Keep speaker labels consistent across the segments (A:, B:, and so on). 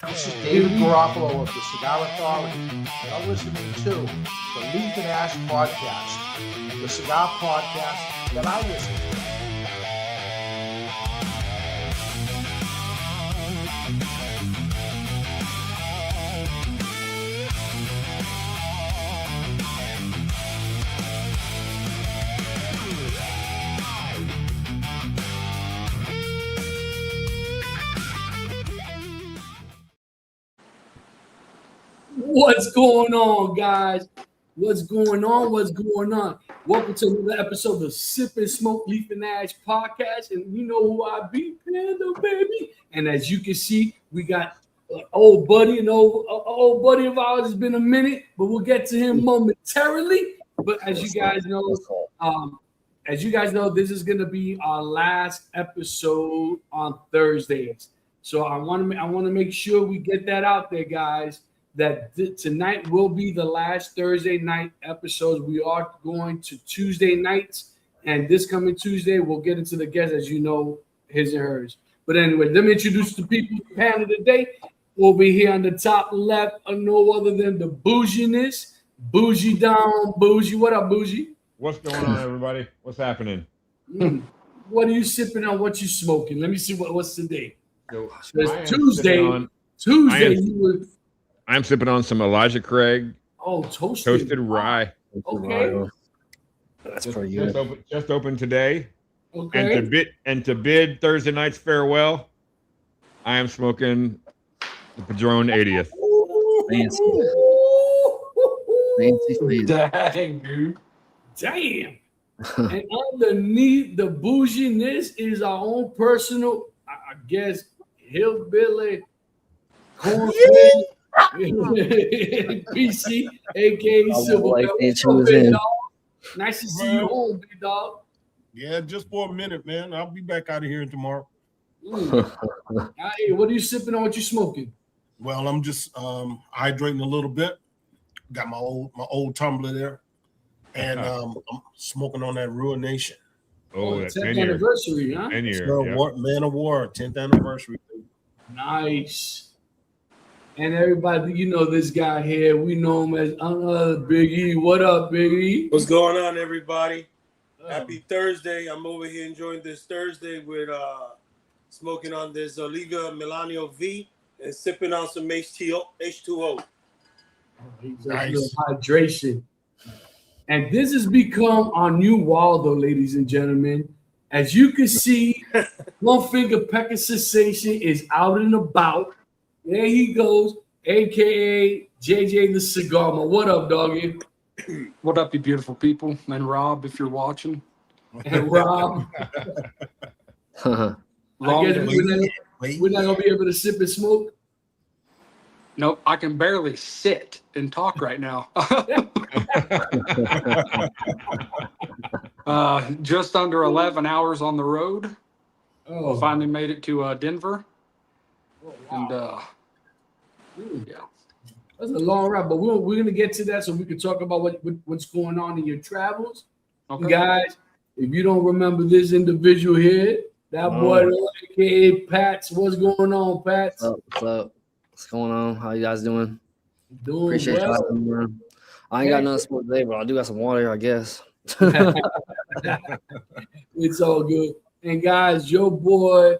A: This is David Garofalo of the Cigar Authority. You're listening to the Leaf and Ash Podcast, the cigar podcast that I listen to.
B: What's going on, guys? What's going on? Welcome to another episode of the Sip and Smoke Leaf and Ash Podcast. And you know who I be, Panda, baby. And as you can see, we got an old buddy of ours. It's been a minute, but we'll get to him momentarily. But as you guys know, this is gonna be our last episode on Thursdays. So I want to make sure we get that out there, guys. That tonight will be the last Thursday night episodes. We are going to Tuesday nights, and this coming Tuesday we'll get into the guests, as you know, his and hers. But anyway, let me introduce the people panel today. Over here on the top left, no other than the bouginess, Bougie Down Bougie. What up, Bougie?
C: What's going on, everybody? What's happening?
B: What are you sipping on? What you smoking? Let me see what's today.
C: So
B: it's Tuesday. Tuesday,
C: I'm sipping on some Elijah Craig.
B: Oh, toasted
C: rye.
B: Okay.
D: That's pretty good.
C: Just opened today.
B: Okay.
C: And to bid Thursday night's farewell, I am smoking the Padron 80th.
D: Fancy.
B: Dang, dude. Damn. And underneath the bouginess is our own personal, I guess, hillbilly cornflake. PC, aka Silver. Nice to see you home, big dog.
E: Yeah, just for a minute, man. I'll be back out of here tomorrow.
B: Hey, what are you sipping on? What you smoking?
E: Well, I'm just hydrating a little bit. Got my old tumbler there, and I'm smoking on that Ruination.
C: Oh, that
B: 10th anniversary, huh?
C: 10 year,
E: Man of War, 10th anniversary.
B: Nice. And everybody, you know this guy here. We know him as Big E. What up, Big E?
F: What's going on, everybody? Happy Thursday. I'm over here enjoying this Thursday with smoking on this Oliva Milanio V and sipping on some H2O.
B: Nice. Hydration. And this has become our new Waldo, ladies and gentlemen. As you can see, One Finger Pecker Sensation is out and about. There he goes, a.k.a. JJ the Cigar Man. What up, doggy?
G: What up, you beautiful people? And Rob, if you're watching.
B: And Rob. I guess we're not going to be able to sip and smoke.
G: Nope, I can barely sit and talk right now. Just under 11 hours on the road.
B: Oh.
G: Finally made it to Denver.
B: Oh, wow.
G: And yeah,
B: that's a long ride, but we're going to get to that so we can talk about what's going on in your travels.
G: okay.
B: Guys, if you don't remember this individual here, that boy, aka Pats. What's going on, Pats?
D: What's up? What's going on? How you guys doing?
B: Doing
D: Appreciate
B: well.
D: you. I ain't got nothing to smoke today, but I do got some water, I guess.
B: It's all good. And guys, your boy,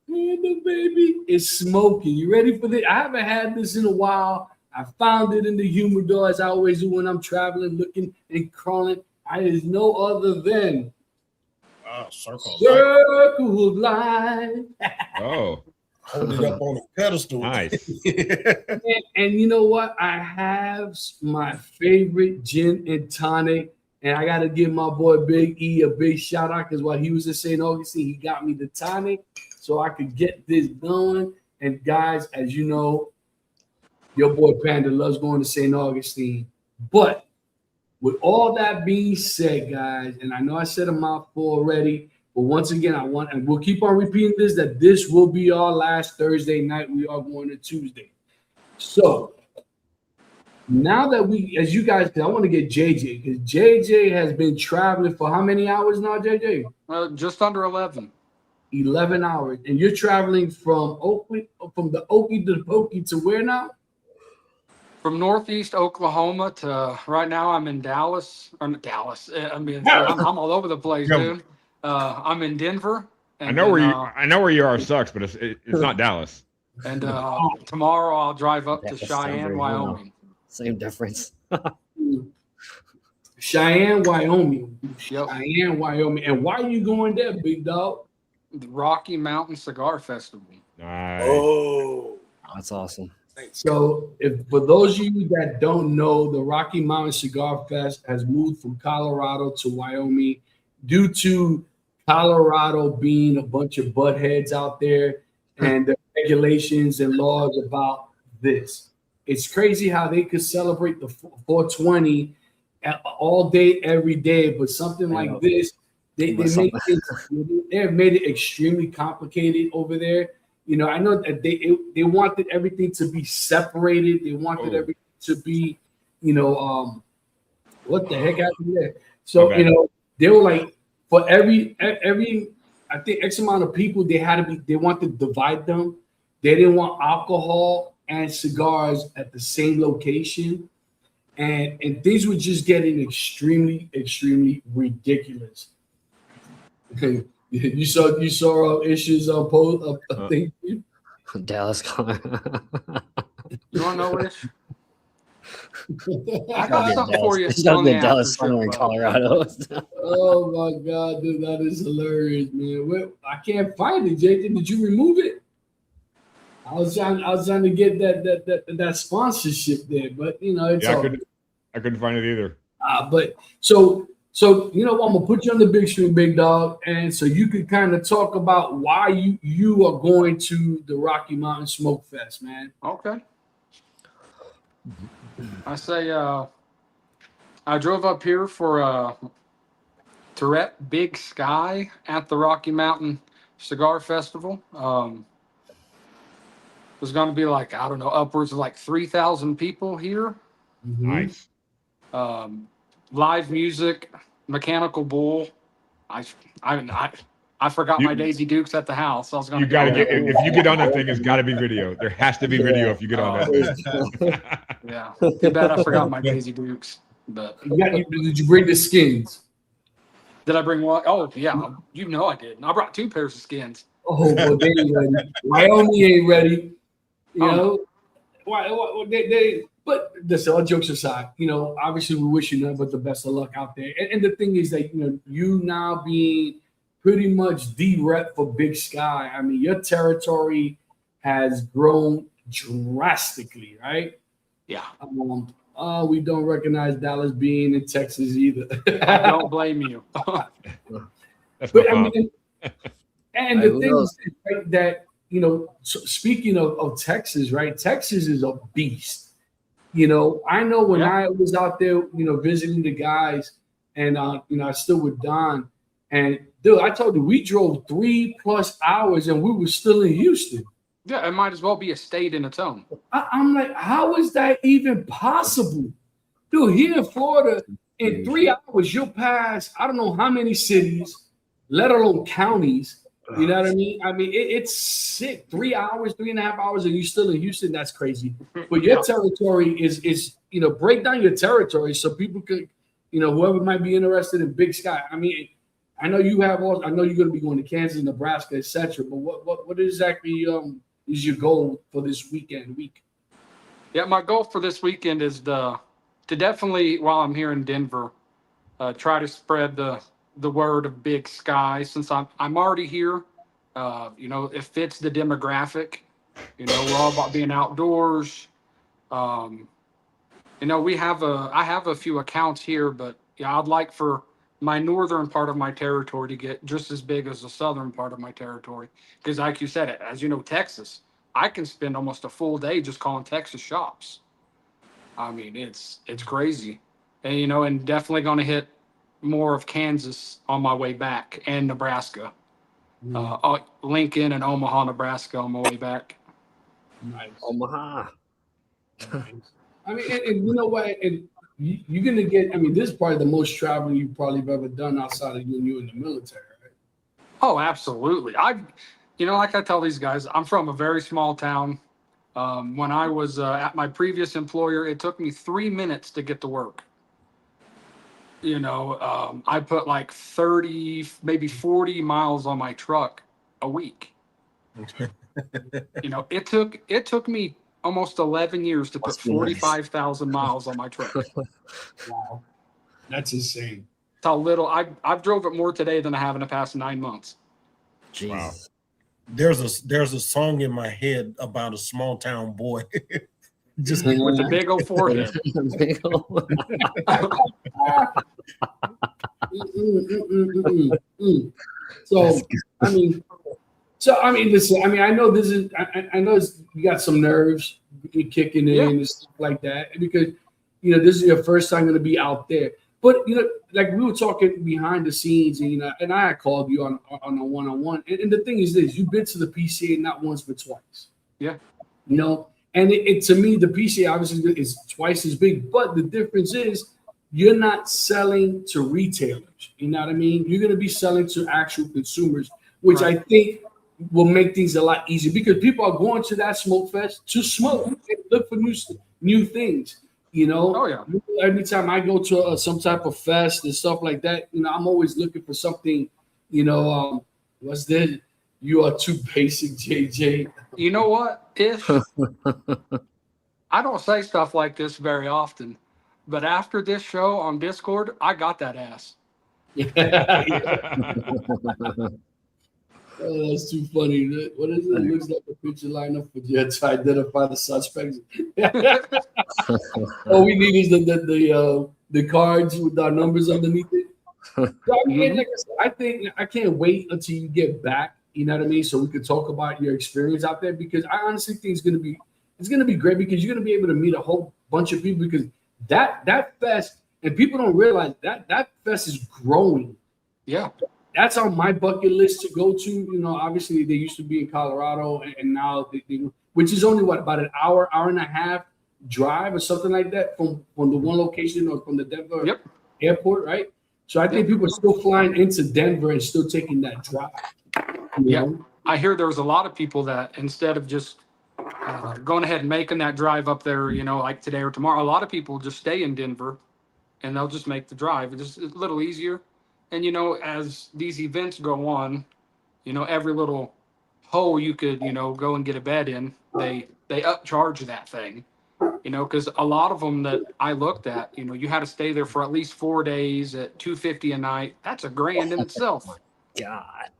B: the baby is smoking. You ready for this? I haven't had this in a while. I found it in the humidor, as I always do when I'm traveling, looking and crawling. It is no other than
E: Circle
B: of Life.
C: Oh,
E: hold it up on a pedestal.
C: nice.
B: And you know what? I have my favorite gin and tonic. And I got to give my boy Big E a big shout out because while he was in St. Augustine, he got me the tonic so I could get this going. And guys, as you know, your boy Panda loves going to St. Augustine. But with all that being said, guys, and I know I said a mouthful already, but once again, and we'll keep on repeating this, that this will be our last Thursday night. We are going to Tuesday. So now that as you guys, I want to get JJ because JJ has been traveling for how many hours now, JJ?
G: Just under 11.
B: 11 hours, and you're traveling from Oakland, from the Okie to the Pokey to where now?
G: From Northeast Oklahoma to right now, I'm in Dallas. Or not Dallas. I'm all over the place,
E: Yeah.
G: dude. I'm in Denver.
C: I know where you are sucks, but it's not Dallas.
G: And tomorrow I'll drive up to
D: That sounds
G: Cheyenne,
D: very
G: Wyoming.
D: Same difference.
B: Cheyenne, Wyoming.
G: Yep.
B: Cheyenne, Wyoming. And why are you going there, big dog?
G: The Rocky Mountain Cigar Festival.
C: Nice.
F: Oh,
D: That's awesome.
B: So, if for those of you that don't know, the Rocky Mountain Cigar Fest has moved from Colorado to Wyoming due to Colorado being a bunch of butt heads out there and the regulations and laws about this. It's crazy how they could celebrate the 420 all day, every day, but something
D: I
B: like
D: know.
B: this, they have made it extremely complicated over there. You know, I know that they wanted everything to be separated. They wanted everything to be, you know, what the heck happened there? So,
C: Okay.
B: you know, they were like, for every I think X amount of people, they want to divide them. They didn't want alcohol and cigars at the same location. And things were just getting extremely, extremely ridiculous. You saw issues on post. I think
D: Dallas.
G: You want to know which? I
D: Gotta
G: got
D: be a
G: something for
D: Dallas-
G: you.
D: It's gotta
G: on
D: be
G: the
D: a Dallas
G: after show,
D: somewhere in
G: bro.
D: Colorado.
B: oh my god, dude, that is hilarious, man. I can't find it, Jason. Did you remove it? I was trying to get that sponsorship there, but you know, it's
C: Yeah,
B: all
C: I couldn't find it either.
B: but so you know what, I'm gonna put you on the big screen, big dog, and so you can kind of talk about why you are going to the Rocky Mountain Smoke Fest, man.
G: Okay. I say I drove up here for to rep Big Sky at the Rocky Mountain Cigar Festival. It was going to be like, I don't know, upwards of like 3,000 people here.
C: Nice.
G: Live music, Mechanical Bull. I forgot my Daisy Dukes at the house. I was going
C: You got to get if you get on that thing, it's got to be video. There has to be video if you get on that thing.
G: Yeah. Too bad I forgot my Daisy Dukes. But
B: Did you bring the skins?
G: did I bring one? Oh, yeah. You know I did. I brought 2 pairs of skins.
B: Oh, well, they ain't ready. Wyoming ain't ready. You
G: Oh,
B: know, why they but listen, all jokes aside, you know, obviously we wish you nothing but the best of luck out there. And the thing is that, you know, you now being pretty much the rep for Big Sky, I mean, your territory has grown drastically, right?
G: Yeah.
B: We don't recognize Dallas being in Texas either.
G: I don't blame you.
C: That's my
B: But I
C: fault.
B: mean, and
D: Hey,
B: the
D: who
B: thing
D: knows?
B: is right, that, you know, so speaking of Texas, right? Texas is a beast. You know, I know when
G: Yeah.
B: I was out there, you know, visiting the guys, and you know, I stood with Don, and dude, I told you we drove 3+ hours, and we were still in Houston.
G: Yeah, it might as well be a state in its own.
B: I'm like, how is that even possible, dude? Here in Florida, in 3 hours, you'll pass I don't know how many cities, let alone counties. You know what I mean? I mean, it's sick. 3 hours, 3.5 hours, and you're still in Houston. That's crazy. But your
G: Yeah.
B: territory is you know, break down your territory so people could, you know, whoever might be interested in Big Sky. I mean, I know you have all. I know you're going to be going to Kansas, Nebraska, etc. But what exactly is your goal for this week?
G: Yeah, my goal for this weekend is to definitely, while I'm here in Denver, try to spread the word of Big Sky. Since I'm already here, you know, it fits the demographic. You know, we're all about being outdoors. You know, I have a few accounts here, but yeah, I'd like for my northern part of my territory to get just as big as the southern part of my territory. Because like you said, as you know, Texas, I can spend almost a full day just calling Texas shops. I mean, it's crazy. And, you know, and definitely going to hit more of Kansas on my way back and Nebraska. Lincoln and Omaha, Nebraska on my way back.
B: Nice.
D: Omaha.
B: I mean, and you know what? And you're gonna get. I mean, this is probably the most traveling you probably have ever done outside of you in the military, right?
G: Oh, absolutely. Like I tell these guys, I'm from a very small town. When I was at my previous employer, it took me 3 minutes to get to work. I put like 30, maybe 40 miles on my truck a week. It took me almost 11 years to put
D: Must be nice.
G: 45,000 miles on my truck.
B: Wow, that's insane.
G: That's how little I've drove it more today than I have in the past 9 months.
D: Jesus.
C: Wow.
E: There's a song in my head about a small town boy. Just
G: With the big old forehead.
B: So I mean, listen. I mean, I know this is. I know you got some nerves kicking in
G: Yeah.
B: and stuff like that because this is your first time going to be out there. But like we were talking behind the scenes, and and I had called you on a one-on-one. And the thing is this: you've been to the PCA not once but twice.
G: Yeah.
B: And it to me, the PCA obviously is twice as big, but the difference is you're not selling to retailers. You know what I mean? You're going to be selling to actual consumers, which
G: Right.
B: I think will make things a lot easier because people are going to that smoke fest to smoke and look for new things.
G: Oh, yeah.
B: Anytime I go to some type of fest and stuff like that, I'm always looking for something. What's that? You are too basic, JJ.
G: You know what? I don't say stuff like this very often, but after this show on Discord, I got that ass.
B: Oh, that's too funny. What is it? It looks like a picture lineup for you to identify the suspects. All we need is the cards with our numbers underneath it. So, I mean, like I said, I think I can't wait until you get back. You know what I mean? So we could talk about your experience out there because I honestly think it's gonna be great because you're gonna be able to meet a whole bunch of people because that fest and people don't realize that fest is growing.
G: Yeah.
B: That's on my bucket list to go to. Obviously they used to be in Colorado and now they which is only about an hour and a half drive or something like that from the one location or from the Denver
G: Yep.
B: airport, right? So I think people are still flying into Denver and still taking that drive.
G: Yeah. I hear there's a lot of people that instead of just going ahead and making that drive up there, like today or tomorrow, a lot of people just stay in Denver and they'll just make the drive. It's a little easier. And, as these events go on, every little hole you could, go and get a bed in, they upcharge that thing, because a lot of them that I looked at, you had to stay there for at least 4 days at $250 a night. That's $1,000 in itself.
D: God.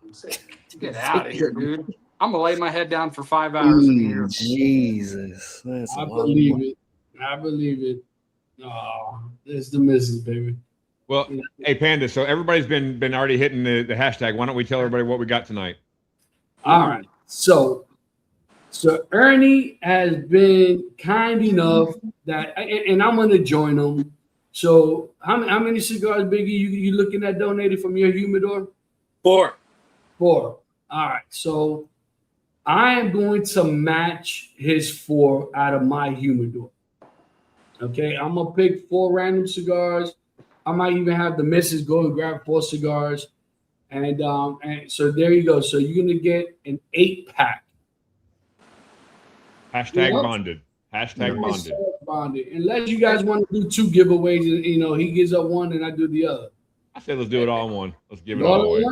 G: Get out of here, dude. I'm gonna lay my head down for 5 hours in here.
D: Jesus. That's a
B: I
D: lot of
B: believe
D: money.
B: it. I believe it. Oh, there's the missus, baby.
C: Well, hey Panda. So everybody's been already hitting the hashtag. Why don't we tell everybody what we got tonight?
B: All right. So Ernie has been kind enough that, and I'm gonna join him. So how many cigars, Biggie, you looking at donated from your humidor?
F: 4.
B: 4. All right. So I am going to match his 4 out of my humidor. Okay. I'm gonna pick 4 random cigars. I might even have the missus go and grab 4 cigars. And so there you go. So you're gonna get an 8-pack.
C: Hashtag
B: Yeah.
C: bonded. Hashtag bonded.
B: Bonded. Unless you guys want to do 2 giveaways, and he gives up one and I do the other.
C: I say let's do it all in one. Let's give it all away.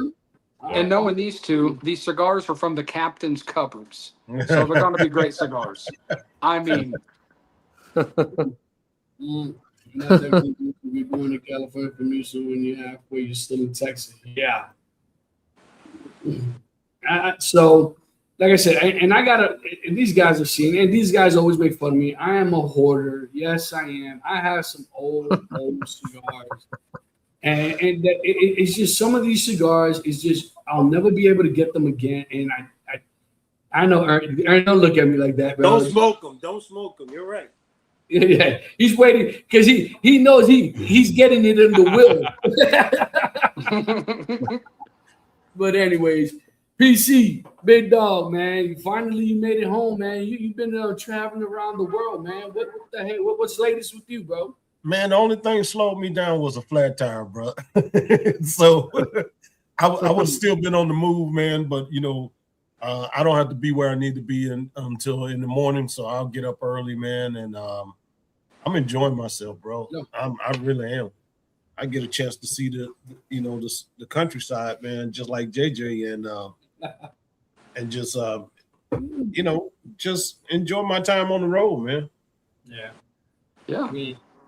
G: And knowing these two, these cigars are from the captain's cupboards, so they're going to be great cigars. I mean,
B: Not that we're going to California from you, so when you're halfway, you're still in Texas. Yeah. So, like I said, and I gotta. And these guys have seen, and these guys always make fun of me. I am a hoarder. Yes, I am. I have some old cigars, and it's just some of these cigars is just I'll never be able to get them again. And I know Aaron don't look at me like that.
F: Don't smoke them. Don't smoke them. You're right.
B: Yeah, he's waiting because he knows he's getting it in the will. But anyways, PC, big dog, man. Finally, you made it home, man. You've been traveling around the world, man. What the heck? What's latest with you, bro?
E: Man, the only thing slowed me down was a flat tire, bro. So I would still been on the move, man. But I don't have to be where I need to be until in the morning, so I'll get up early, man, and I'm enjoying myself, bro.
B: Yeah.
E: I really am. I get a chance to see the countryside, man, just like JJ, and just just enjoy my time on the road, man.
B: Yeah.
G: Yeah.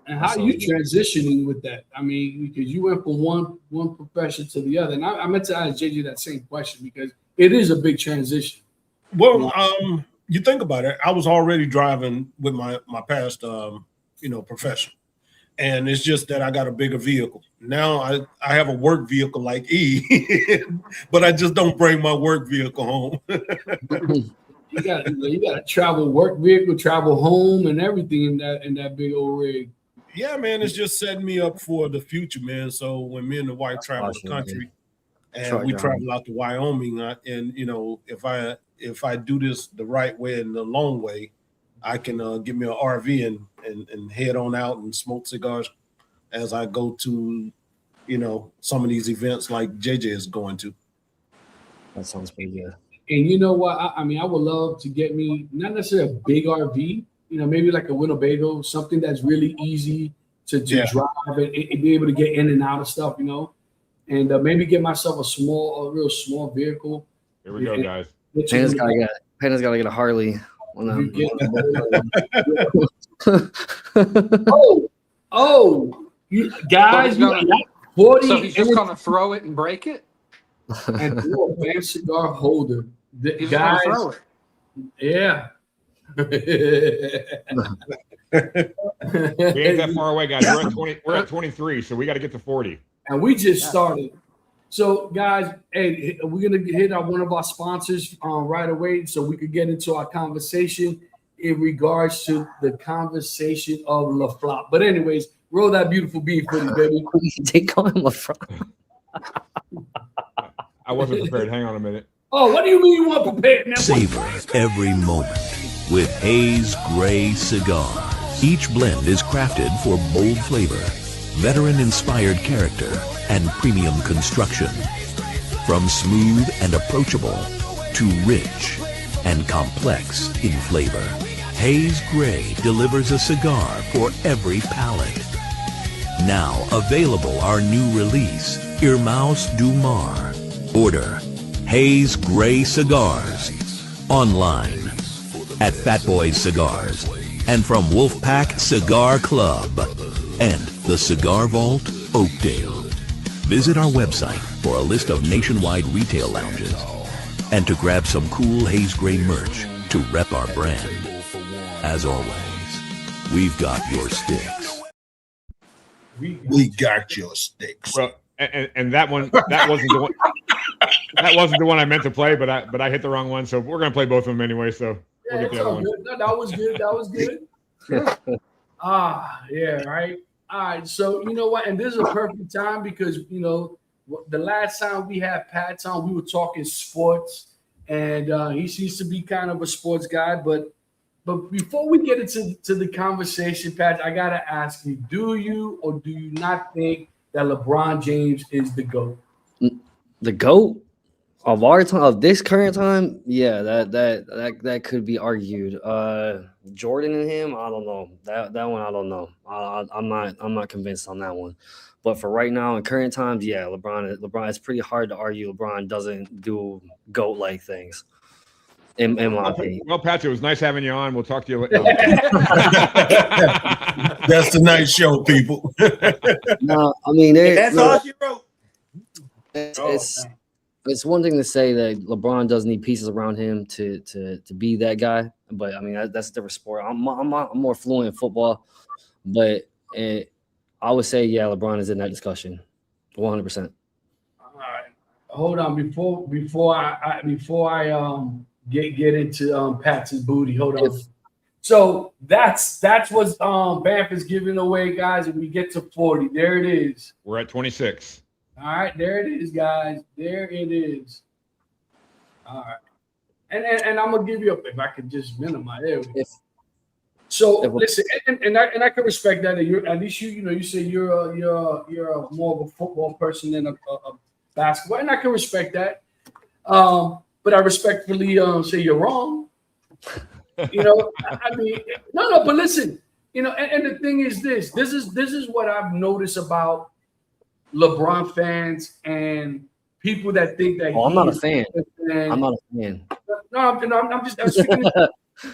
B: And how you transitioning with that? I mean, because you went from one profession to the other, and I meant to ask JJ that same question because it is a big transition.
E: Well, you think about it. I was already driving with my past, profession, and it's just that I got a bigger vehicle now. I have a work vehicle like E, but I just don't bring my work vehicle home.
B: You got to travel work vehicle, travel home, and everything in that big old rig.
E: Yeah, man, it's just setting me up for the future, man. So when me and the wife travel the country, and we travel out to Wyoming, and if I do this the right way and the long way, I can get me an RV and head on out and smoke cigars as I go to, some of these events like JJ is going to.
D: That sounds pretty good.
B: And you know what? I mean, I would love to get me not necessarily a big RV, maybe like a Winnebago, something that's really easy to drive and be able to get in and out of stuff, and maybe get myself a real small vehicle.
C: Here we go, guys.
D: Pana's gotta get a Harley.
B: You guys,
G: so
B: you got 40.
G: So he's just gonna throw it and break it.
B: And throw a band cigar holder.
G: He's
B: Guys,
G: just gonna throw it.
B: yeah.
C: We ain't that far away, guys. We're at 23, so we got to get to 40.
B: And we just started. So, guys, hey, we're gonna hit one of our sponsors right away, so we could get into our conversation in regards to the conversation of La Flop. But, anyways, roll that beautiful beat for you, baby.
D: They call him La Flop.
C: I wasn't prepared. Hang on a minute.
B: Oh, what do you mean you want prepared? Now,
H: Savor every moment with Hayes Gray Cigar. Each blend is crafted for bold flavor, veteran-inspired character, and premium construction. From smooth and approachable to rich and complex in flavor, Hayes Gray delivers a cigar for every palate. Now available our new release, Irmãos do Mar. Order Hayes Gray Cigars online at Fat Boys Cigars and from Wolfpack Cigar Club and the Cigar Vault, Oakdale. Visit our website for a list of nationwide retail lounges and to grab some cool Hayes Gray merch to rep our brand. As always, we've got your sticks.
E: We got your sticks.
C: Well, and that wasn't the one. That wasn't the one I meant to play, but I hit the wrong one. So we're gonna play both of them anyway. So we'll get the other one.
B: Good. No, that was good. That was good. Yeah, right. All right. So you know what? And this is a perfect time because the last time we had Pat on, we were talking sports, and he seems to be kind of a sports guy. But before we get into the conversation, Pat, I gotta ask you: do you or do you not think that LeBron James is the GOAT?
D: The GOAT of our time, of this current time, yeah, that could be argued. Jordan and him, I don't know. That one, I don't know. I'm not convinced on that one. But for right now in current times, yeah, LeBron. It's pretty hard to argue LeBron doesn't do GOAT-like things. In my opinion.
C: Well, Patrick, it was nice having you on. We'll talk to you later.
E: That's the night show, people.
D: No, I mean
F: That's all she wrote.
D: It's one thing to say that LeBron doesn't need pieces around him to be that guy, but I mean that's a different sport. I'm more fluent in football, but I would say LeBron is in that discussion, 100%.
B: All right, hold on before I get into Pat's booty. Hold on. So that's what Banff is giving away, guys. And we get to 40. There it is.
C: We're at 26.
B: All right, there it is, guys. There it is. All right, and I'm gonna give you if I could just minimize. There we go. So listen, and I can respect that. You're at least you say you're more of a football person than a basketball, and I can respect that. But I respectfully say you're wrong. You know, I mean, no, but listen, you know, and the thing is this is what I've noticed about LeBron fans and people that think that
D: I'm not a fan. I'm not a fan.
B: No, I'm just speaking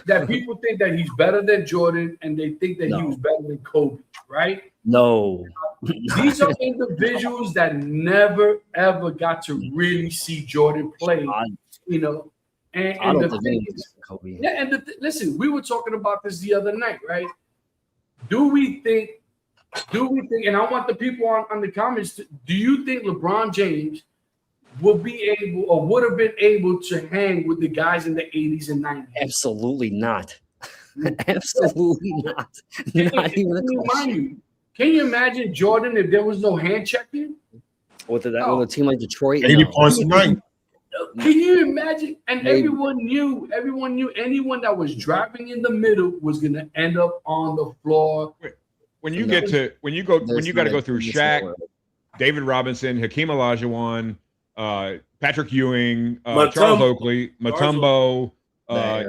B: that people think that he's better than Jordan and they think that he was better than Kobe, right?
D: No.
B: These are individuals that never ever got to really see Jordan play, you know. And the thing is, Kobe. Yeah, and listen, we were talking about this the other night, right? Do we think, and I want the people on the comments, do you think LeBron James will be able or would have been able to hang with the guys in the 80s and 90s?
D: Absolutely not. Absolutely not. Not even a question.
B: Can you imagine Jordan if there was no hand checking?
D: With a team like Detroit?
E: 80 points a night.
B: Can you imagine? And everyone knew anyone that was driving in the middle was going to end up on the floor.
C: When you got to go through Shaq, David Robinson, Hakeem Olajuwon, Patrick Ewing, Charles Oakley, Mutombo,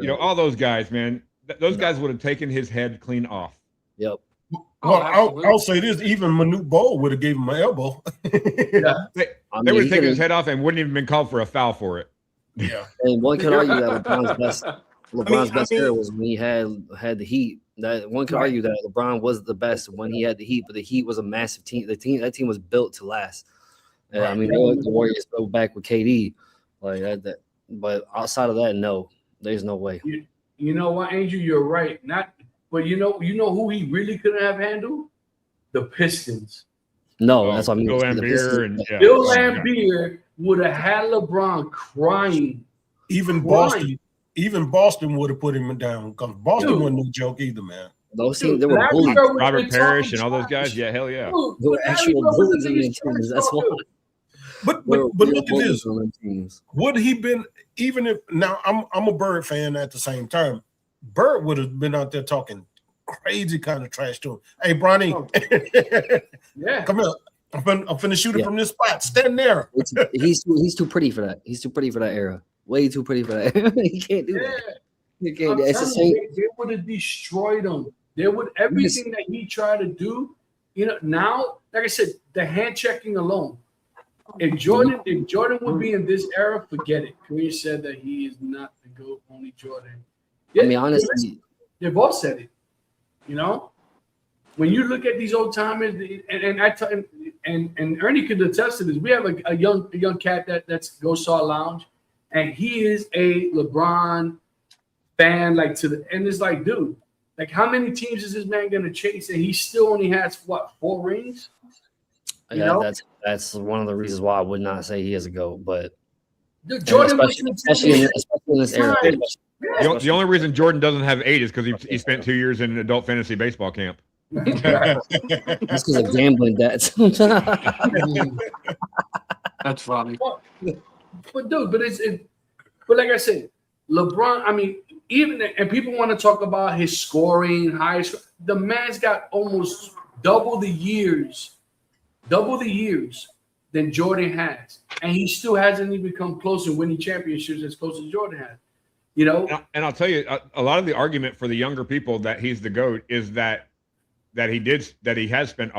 C: you know, all those guys, man. Those guys would have taken his head clean off.
D: Yep.
E: Well, I'll say this: even Manute Bol would have gave him an elbow.
C: They would have taken his head off and wouldn't even been called for a foul for it.
E: Yeah.
D: And one could argue that LeBron's best era was when he had the Heat. That one could argue that LeBron was the best when he had the Heat, but the Heat was a massive team. That team was built to last. And, I mean, the Warriors go back with KD, like that. But outside of that, no, there's no way.
B: You know what, Angel? You're right. But you know who he really couldn't have handled? The Pistons.
D: No, that's what I mean.
C: Bill Laimbeer
B: Bill Laimbeer would have had LeBron crying.
E: Even Boston would have put him down because Boston wasn't no joke either, man.
D: Those teams, they were bullies.
C: Robert Parrish and all those guys. Yeah, hell yeah.
D: They were actual bullies in their teams. That's why.
E: But look at this. Would he been even if now I'm a Bird fan at the same time? Bird would have been out there talking crazy kind of trash to him. Hey, Bronny, come here. I'm finna shoot it from this spot. Stand there.
D: He's too pretty for that. He's too pretty for that era. Way too pretty for that. He can't do that. He can't. It's the same.
B: They would have destroyed him. They would everything that he tried to do. You know, now, like I said, the hand checking alone. If Jordan would be in this era, forget it. Kareem said that he is not the GOAT, only Jordan.
D: I mean, honestly,
B: they both said it. You know, when you look at these old timers, and Ernie could attest to this. We have a young cat that's goes to our lounge, and he is a LeBron fan, and it's like, dude, like how many teams is this man gonna chase? And he still only has 4 rings.
D: That's one of the reasons why I would not say he is a GOAT, but
B: dude, Jordan,
D: especially in this era.
C: The only reason Jordan doesn't have 8 is because he spent 2 years in an adult fantasy baseball camp.
D: That's because of gambling debts.
G: That's funny.
B: But like I said, LeBron. I mean, and people want to talk about his scoring, highest. The man's got almost double the years than Jordan has, and he still hasn't even come close to winning championships as close as Jordan has. You know,
C: and I'll tell you, a lot of the argument for the younger people that he's the GOAT is that he has been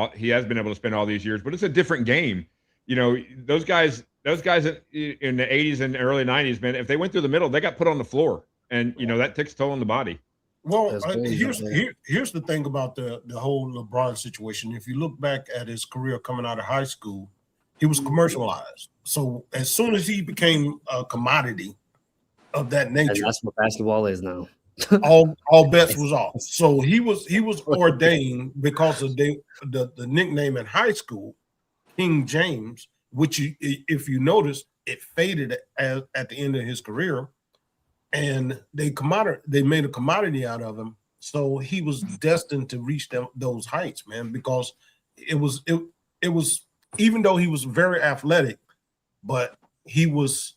C: able to spend all these years, but it's a different game. You know, those guys in the 80s and early 90s, man, if they went through the middle, they got put on the floor, and you know that takes a toll on the body.
E: Well, here's the thing about the whole LeBron situation. If you look back at his career coming out of high school, he was commercialized. So as soon as he became a commodity of that nature,
D: and that's what basketball is now.
E: all bets was off. So he was ordained because of the nickname in high school, King James, which if you notice, it faded at the end of his career, and they made a commodity out of him. So he was destined to reach those heights, man, because it was even though he was very athletic, but he's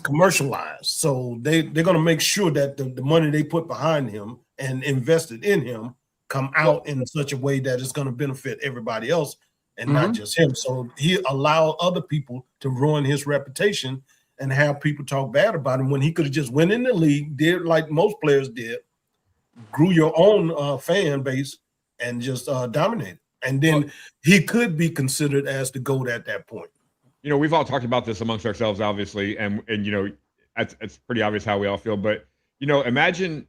E: commercialized. So they're going to make sure that the money they put behind him and invested in him come out in such a way that it's going to benefit everybody else. and not just him. So he allowed other people to ruin his reputation and have people talk bad about him when he could have just went in the league, did like most players did, grew your own fan base, and just dominated. And then he could be considered as the GOAT at that point.
C: You know, we've all talked about this amongst ourselves, obviously, and you know, it's pretty obvious how we all feel. But you know, imagine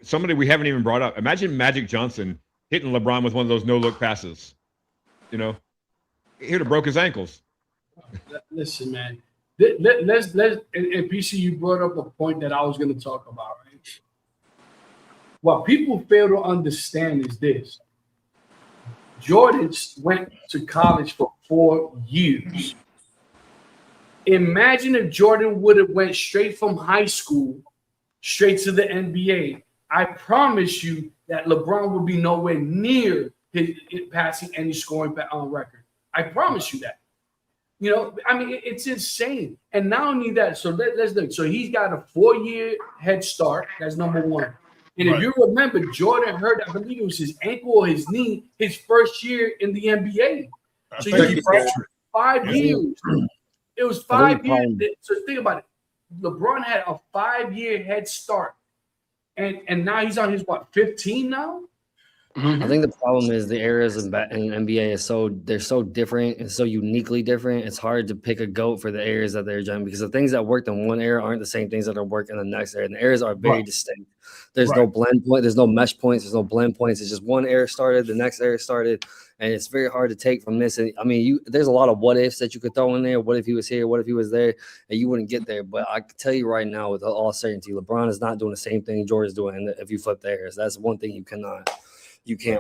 C: somebody we haven't even brought up. Imagine Magic Johnson hitting LeBron with one of those no-look passes. You know, he would have broke his ankles.
B: Listen, man. Let's and PC, you brought up a point that I was going to talk about. Right? What people fail to understand is this: Jordan went to college for 4 years. Imagine if Jordan would have went straight from high school straight to the NBA. I promise you that LeBron would be nowhere near his passing any scoring record. I promise you that. You know, I mean, it's insane. And not only that, so let's look. So he's got a 4-year head start. That's number one. And if you remember, Jordan hurt, I believe it was his ankle or his knee, his first year in the NBA. So you 5 years. It was 5 years. So think about it. LeBron had a 5-year head start. And now he's on his, 15 now?
D: I think the problem is the eras in NBA they're so different and so uniquely different. It's hard to pick a GOAT for the eras that they're in because the things that worked in one era aren't the same things that are working in the next era. And the eras are very distinct. There's no blend point, there's no mesh points, there's no blend points. It's just one era started, the next era started, and it's very hard to take from this. And I mean, there's a lot of what ifs that you could throw in there. What if he was here? What if he was there? And you wouldn't get there. But I can tell you right now, with all certainty, LeBron is not doing the same thing Jordan's doing. If you flip the eras, that's one thing you can't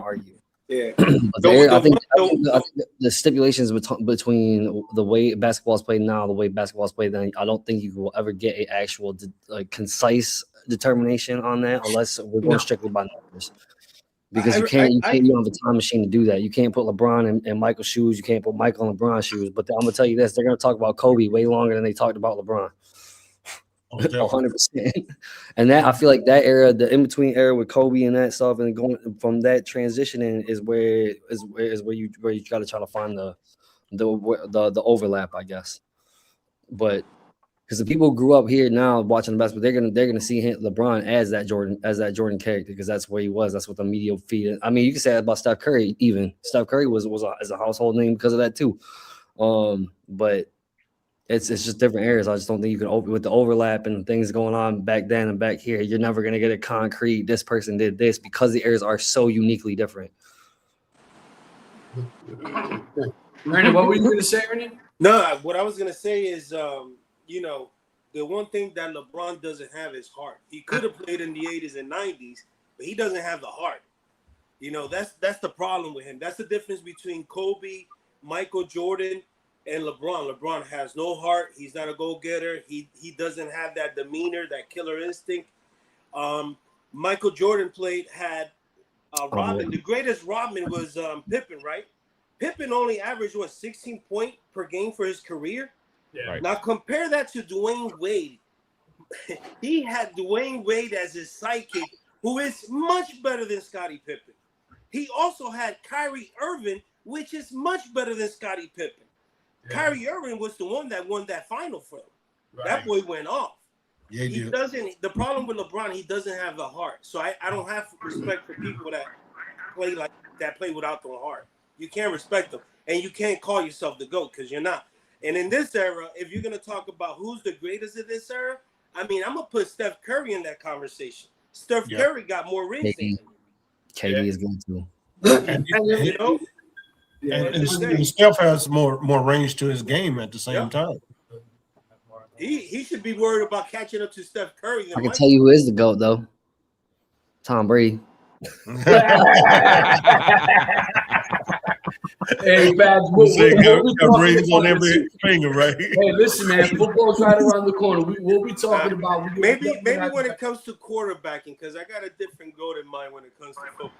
D: argue.
F: Yeah.
D: I think the stipulations between the way basketball is played now, the way basketball is played then, I don't think you will ever get an actual concise determination on that unless we're going strictly by numbers. Because you don't have a time machine to do that. You can't put LeBron in Michael's shoes. You can't put Michael in LeBron's shoes. But I'm gonna tell you this: they're gonna talk about Kobe way longer than they talked about LeBron. 100%. And that I feel like that era, the in between era with Kobe and that stuff, and going from that transitioning is where you got to try to find the overlap, I guess. But because the people who grew up here now watching the basketball, they're gonna see LeBron as that Jordan character because that's where he was. That's what the media feed. I mean, you can say that about Steph Curry. Even Steph Curry was a household name because of that too. But it's just different areas. I just don't think you can open with the overlap and things going on back then and back here. You're never gonna get a concrete. This person did this because the areas are so uniquely different.
B: Ernie, what were you gonna say, Ernie?
F: No, what I was gonna say is, you know, the one thing that LeBron doesn't have is heart. He could have played in the 80s and 90s, but he doesn't have the heart. You know, that's the problem with him. That's the difference between Kobe, Michael Jordan, and LeBron. LeBron has no heart. He's not a go-getter. He doesn't have that demeanor, that killer instinct. Michael Jordan had Rodman. The greatest Rodman was Pippen, right? Pippen only averaged 16 points per game for his career. Yeah. Right. Now compare that to Dwayne Wade. He had Dwayne Wade as his sidekick, who is much better than Scottie Pippen. He also had Kyrie Irving, which is much better than Scottie Pippen. Yeah. Kyrie Irving was the one that won that final for him. Right. That boy went off. Yeah, he doesn't. The problem with LeBron, he doesn't have the heart. So I don't have respect for people that play without the heart. You can't respect them, and you can't call yourself the GOAT because you're not. And in this era, if you're gonna talk about who's the greatest of this era, I mean, I'm gonna put Steph Curry in that conversation. Steph Curry got more rings than him.
D: KD is going to.
E: And Steph has more range to his game at the same time.
F: He should be worried about catching up to Steph Curry.
D: I can tell you who is the GOAT though. Tom Brady.
B: Hey, Babs,
E: rings on every finger, right?
B: Hey, listen, man, football's right around the corner. We'll be talking about
F: maybe when it comes to quarterbacking, because I got a different goal in mind when it comes to football.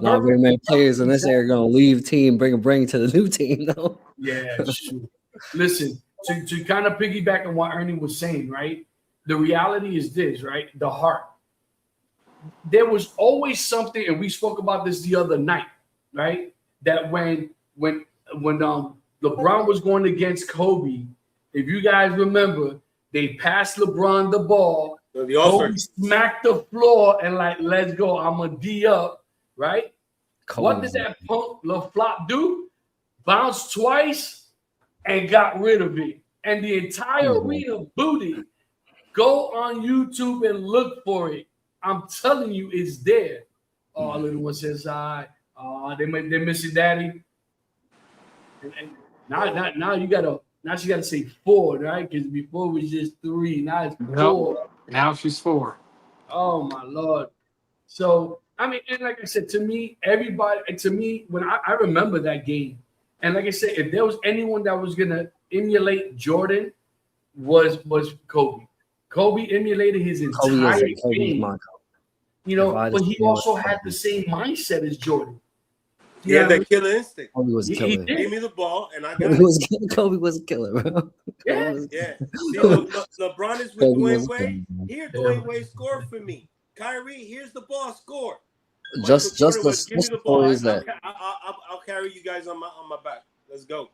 D: Not very many players in this area are going to leave team, bring to the new team, though.
B: Yeah, true. Listen, to kind of piggyback on what Ernie was saying, right? The reality is this, right? The heart. there was always something, and we spoke about this the other night, right? That when LeBron was going against Kobe, if you guys remember, they passed LeBron the ball. Kobe smacked the floor and like, let's go. I'm a D up, right? What did that punk LaFlop do? Bounced twice and got rid of it. And the entire arena booted. Go on YouTube and look for it. I'm telling you, it's there. Oh, little one says, they're missing daddy. And now you gotta say 4, right? Because before it was just 3. Now it's 4.
G: Now she's 4.
B: Oh my Lord. So I mean, and like I said, to me, when I remember that game, and like I said, if there was anyone that was gonna emulate Jordan, was Kobe. Kobe emulated his entire game. You know, but he also had the same mindset as Jordan.
F: He had that killer instinct.
D: Kobe was a killer.
F: Give me the ball, and I got it.
D: Kobe was a killer, bro.
B: Yeah.
F: See, LeBron is with Dwayne Wade. Here, Dwayne Wade scored for me. Kyrie, here's the ball, score.
D: Just the stories that
F: I'll carry you guys on my back. Let's go.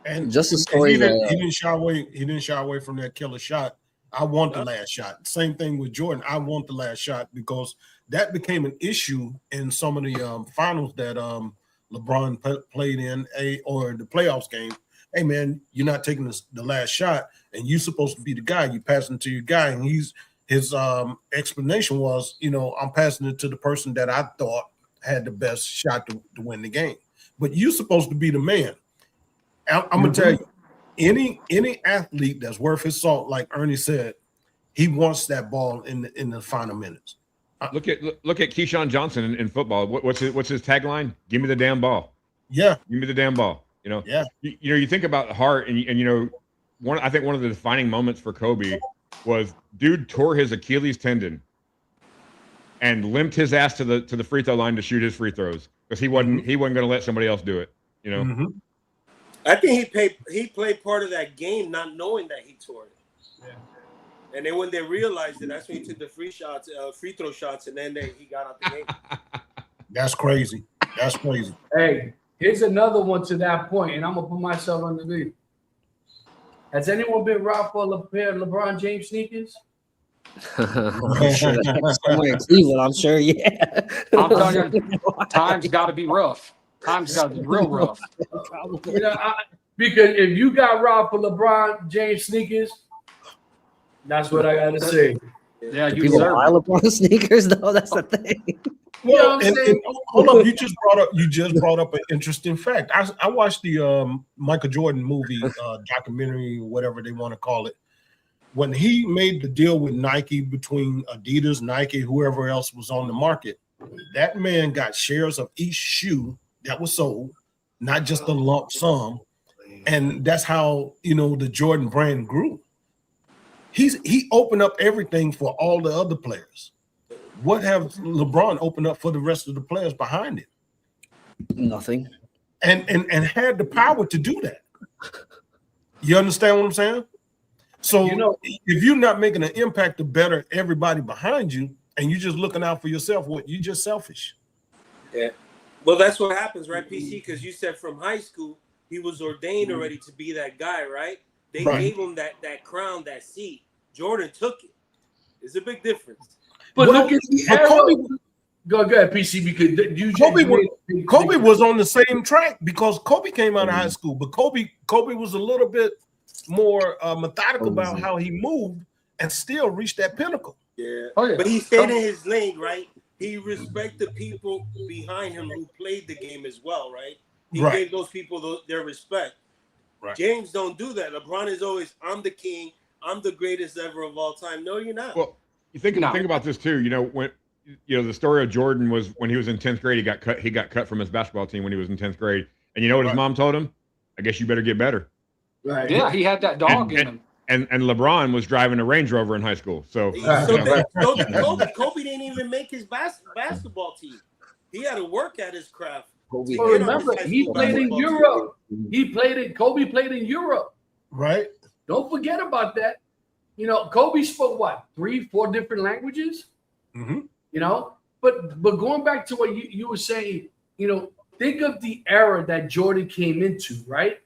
E: And
D: just the story that
E: he didn't shy away. He didn't shy away from that killer shot. I want the last shot. Same thing with Jordan. I want the last shot because that became an issue in some of the finals that LeBron played in or the playoffs game. Hey man, you're not taking the last shot, and you're supposed to be the guy. You passing it to your guy, and his explanation was, I'm passing it to the person that I thought had the best shot to win the game. But you're supposed to be the man. I'm gonna tell you, any athlete that's worth his salt, like Ernie said, he wants that ball in the final minutes.
C: Look at Keyshawn Johnson in football. What's his tagline? Give me the damn ball.
E: Yeah,
C: give me the damn ball.
E: Yeah.
C: You think about Hart, and I think one of the defining moments for Kobe was dude tore his Achilles tendon and limped his ass to the free throw line to shoot his free throws because he wasn't going to let somebody else do it.
F: I think he played part of that game not knowing that he tore it. Yeah. And then when they realized it, that's when he took the free throw shots, and then he got out the game.
E: That's crazy. That's crazy.
B: Hey, here's another one to that point, and I'm gonna put myself underneath. Has anyone been robbed for a pair of LeBron James sneakers?
D: I'm sure somewhere in Cleveland, I'm sure, yeah.
G: I'm talking, time's got to be rough. Time's got to be real rough.
B: Because if you got robbed for LeBron James sneakers, that's what I got to say.
G: Yeah, you
D: people buy LeBron sneakers, though. That's the thing.
E: Well, and hold up, you just brought up an interesting fact. I watched the Michael Jordan movie, documentary, whatever they want to call it. When he made the deal with Nike, between Adidas, Nike, whoever else was on the market, that man got shares of each shoe that was sold, not just a lump sum. And that's how, the Jordan brand grew. He opened up everything for all the other players. What have LeBron opened up for the rest of the players behind him?
D: Nothing.
E: And had the power to do that. You understand what I'm saying? So if you're not making an impact to better everybody behind you, and you're just looking out for yourself, you're just selfish.
F: Yeah. Well, that's what happens, right, PC? Because you said from high school, he was ordained already to be that guy, right? They gave him that crown, that seat. Jordan took it. It's a big difference.
B: But look at the Kobe. Go ahead, PC, because
E: Kobe was on the same track because Kobe came out of high school, but Kobe was a little bit more methodical about how he moved and still reached that pinnacle.
F: Yeah. But he stayed in his lane, right? He respected the people behind him who played the game as well, right? He gave those people their respect. Right. James don't do that. LeBron is always, I'm the king. I'm the greatest ever of all time. No, you're not.
C: Well, you think about this too. When the story of Jordan was when he was in 10th grade, he got cut from his basketball team when he was in 10th grade. And you know what his mom told him? I guess you better get better.
B: Right.
G: Yeah, he had that dog in him.
C: And LeBron was driving a Range Rover in high school. So
F: Kobe didn't even make his basketball team. He had to work at his craft.
B: Remember, he played in Europe. Kobe played in Europe.
E: Right.
B: Don't forget about that. Kobe spoke 3-4 different languages.
E: Mm-hmm.
B: you know. But going back to what you were saying, you know, think of the era that Jordan came into, right?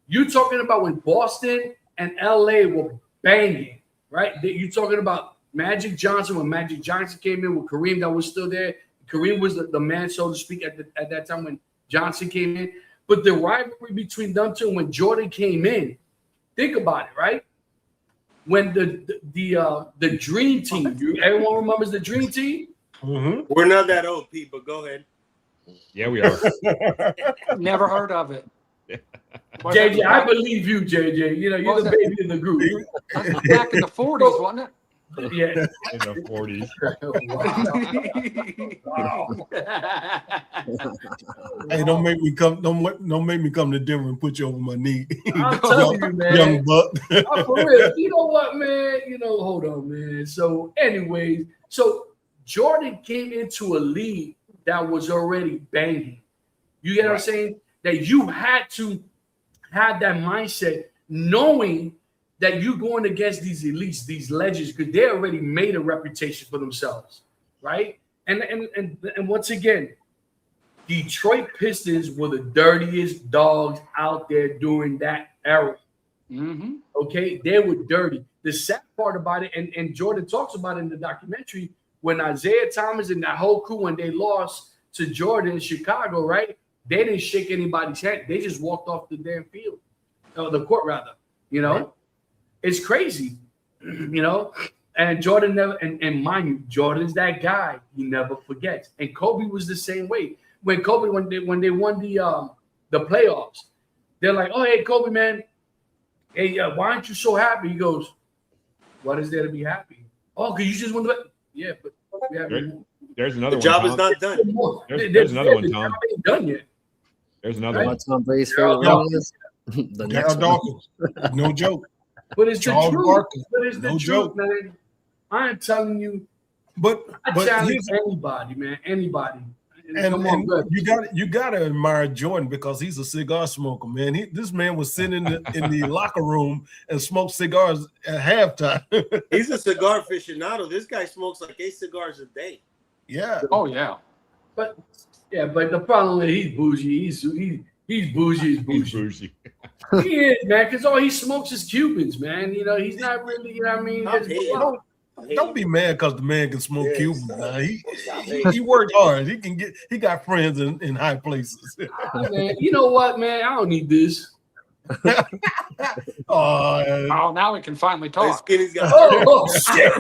B: You're talking about when Boston and LA were banging, right? You're talking about Magic Johnson when Magic Johnson came in with Kareem that was still there. Kareem was the man, so to speak, at that time when Johnson came in. But the rivalry between them two, when Jordan came in, think about it, right? When the Dream Team, everyone remembers the Dream Team?
E: Mm-hmm.
F: We're not that old, Pete, but go ahead.
C: Yeah, we are.
G: Never heard of it.
B: JJ, I believe you, JJ. You know, you're the baby in the group.
G: Back in the 40s, wasn't it?
B: Yeah.
C: In the 40s.
B: Wow.
E: Hey, don't make me come to Denver and put you over my knee.
B: I'm telling you, man.
E: Young buck.
B: For real. You know what, man? You know, hold on, man. So, anyways, Jordan came into a league that was already banging. You get what I'm saying? That you had to have that mindset, knowing that you're going against these elites, these legends, because they already made a reputation for themselves, right? And once again, Detroit Pistons were the dirtiest dogs out there during that era.
G: Mm-hmm.
B: Okay, they were dirty. The sad part about it, and Jordan talks about it in the documentary, when Isaiah Thomas and that whole crew, when they lost to Jordan in Chicago, right? They didn't shake anybody's hand. They just walked off the damn field, the court rather. You know, right. It's crazy. You know, and Jordan never. And mind you, Jordan's that guy. He never forgets. And Kobe was the same way. When Kobe, when they won the playoffs, they're like, "Oh, hey, Kobe, man, hey, why aren't you so happy?" He goes, "What is there to be happy? Oh, because you just won the yeah, but we haven't."
C: There's another
F: the
C: one.
F: job is not done.
C: There's another one, Tom.
B: Ain't done yet.
C: There's another one.
D: Tom Brady's favorite one is the next
E: Dawkins. No joke.
B: But it's
E: Charles
B: the truth.
E: Barkley.
B: But it's the
E: No
B: truth,
E: joke.
B: man. I'm telling you.
E: But
B: challenge anybody, man. Anybody.
E: And you gotta admire Jordan because he's a cigar smoker, man. This man was sitting in the locker room and smoked cigars at halftime.
F: He's a cigar aficionado. This guy smokes like 8 cigars a day.
E: Yeah.
G: Oh yeah.
B: But the problem is he's bougie. He's bougie. He's bougie. He is, man, because all he smokes is Cubans, man. You know, he's not really, you know what I mean?
E: Don't be mad because the man can smoke Cuban. Now. He worked hard. He got friends in high places.
B: Man, you know what, man? I don't need this.
G: Oh, now we can finally talk.
F: Skinny's got
B: oh shit.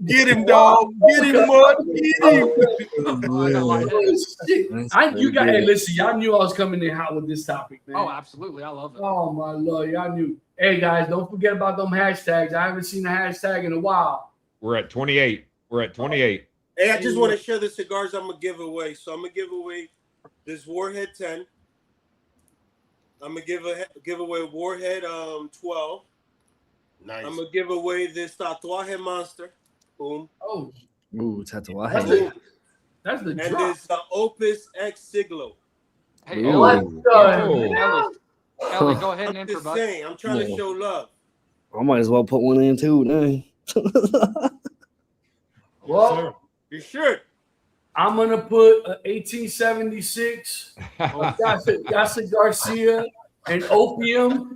E: Get him, dog. Get him, Mud. Get him.
B: Hey, listen, y'all knew I was coming in hot with this topic, man.
G: Oh, absolutely. I love it.
B: Oh, my Lord. Y'all knew. Hey, guys, don't forget about them hashtags. I haven't seen a hashtag in a while.
C: We're at 28.
F: Hey, I just want to share the cigars I'm going to give away. So I'm going to give away this Warhead 10. I'm going to give away Warhead 12.
E: Nice.
F: I'm going to give away this Tatuaje Monster. Boom.
B: Oh.
D: Ooh, Tatuaje.
B: That's the
F: and
B: drop.
F: this Opus X Siglo.
G: Hey,
B: Ellie,
G: go ahead and enter, bud.
F: I'm trying to show love.
D: I might as well put one in too, dang.
B: Well,
F: you should.
B: I'm gonna put 1876, Yasser Garcia, and Opium.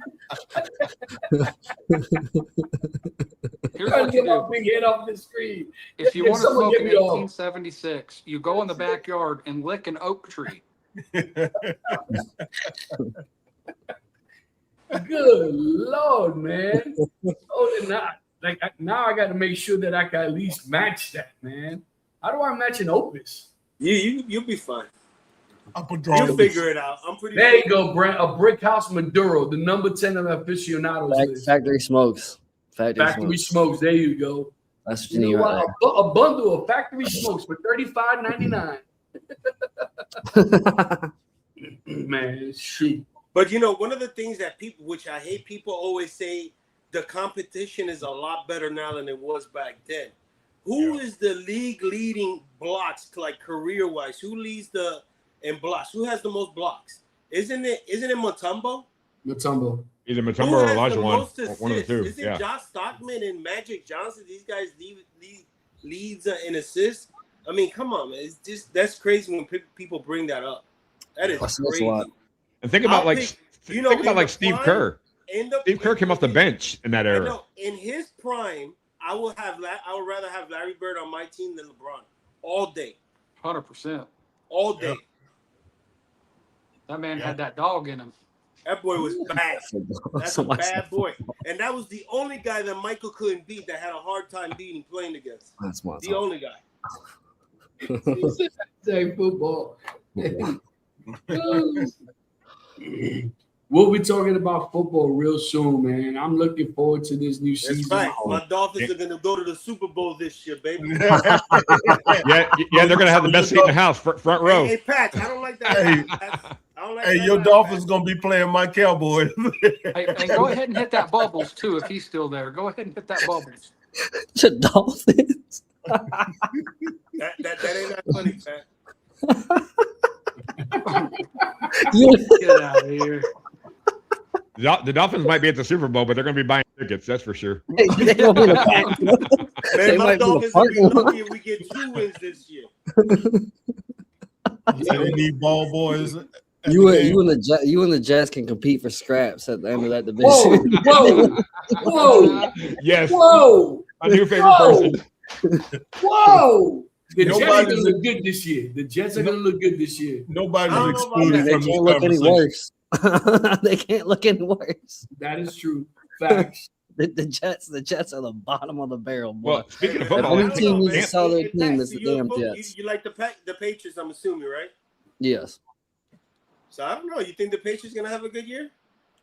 G: Here's what you do.
B: Big head off the screen.
G: If you want to smoke an 1876, you go in the backyard and lick an oak tree.
B: Good Lord, man. Oh, now I got to make sure that I can at least match that, man. How do I match an Opus?
F: You'll be fine.
E: You'll
F: figure it out. I'm pretty.
B: There you go, Brent. A Brick House Maduro, the number 10 of aficionados.
D: Factory smokes.
B: Factory smokes. There you go.
D: That's what you need right
B: there. A bundle of factory smokes for $35.99. Man, shoot.
F: But you know, one of the things that people, which I hate, people always say, the competition is a lot better now than it was back then. Who is the league leading blocks, like career wise? Who leads in blocks? Who has the most blocks? Isn't it Mutombo?
B: Mutombo.
C: Either
F: Who
C: Mutombo or
F: has the
C: Olajuwon,
F: most assists?
C: one of the two.
F: Is it
C: Yeah.
F: Josh Stockman and Magic Johnson? These guys leads in assists. I mean, come on, man. It's just that's crazy when people bring that up. That is
D: That's a
F: crazy.
D: lot.
C: And think about
F: think
C: think about like Steve Kerr. Steve Kerr came off the bench in that
F: I
C: era.
F: know. In his prime, I would rather have Larry Bird on my team than LeBron all day.
G: 100%.
F: All day.
E: Yeah.
G: That man had that dog in him.
F: That boy was bad. That's a
D: Somebody
F: bad
D: said
F: boy. And that was the only guy that Michael couldn't beat that had a hard time beating playing against.
D: That's my
F: The only guy.
B: Say football. We'll be talking about football real soon, man. I'm looking forward to this new
F: That's
B: season.
F: right. My Dolphins are going to go to the Super Bowl this year, baby.
C: Yeah, they're gonna have the best seat in the house, front row.
F: Hey, Pat, I don't like that.
E: Hey.
F: I don't like
E: Hey,
F: that
E: your
F: line,
E: Dolphins
F: Pat.
E: gonna be playing my Cowboys.
G: Hey, and go ahead and hit that Bubbles, too, if he's still there. Go ahead and hit that Bubbles.
D: The Dolphins.
F: That ain't that funny, Pat.
G: Get out of here.
C: The Dolphins might be at the Super Bowl, but they're gonna be buying tickets. That's for sure.
D: They gonna be in the back. They
F: Man, my
D: might be
F: Dolphins
D: the
F: will be
D: parking lot.
F: lucky if we get 2 wins this year.
E: They need ball boys.
D: You and the Jets can compete for scraps at the end of that
B: Whoa,
D: division.
B: whoa,
C: Yes,
B: whoa,
C: my new favorite
B: Whoa.
C: person.
B: whoa. The Jets are
E: Nobody's-
B: going to look good this year. The Jets are going to look good this year.
E: Nobody's
F: I don't know about
E: excluded
F: that.
D: They
E: from this
D: can't look any
E: conversation.
D: worse. They can't look any worse.
B: That is true. Facts.
D: The Jets are the bottom of the barrel, boy.
C: Well, speaking of
D: The
C: football,
D: only
F: I don't
D: team
F: know,
D: needs to
F: man.
D: sell their
F: Hey,
D: team
F: Pat,
D: is
F: so
D: the
F: you're a
D: damn
F: foot-
D: Jets.
F: You like the Patriots, I'm assuming, right?
D: Yes.
F: So I don't know. You think the Patriots going to have a good year?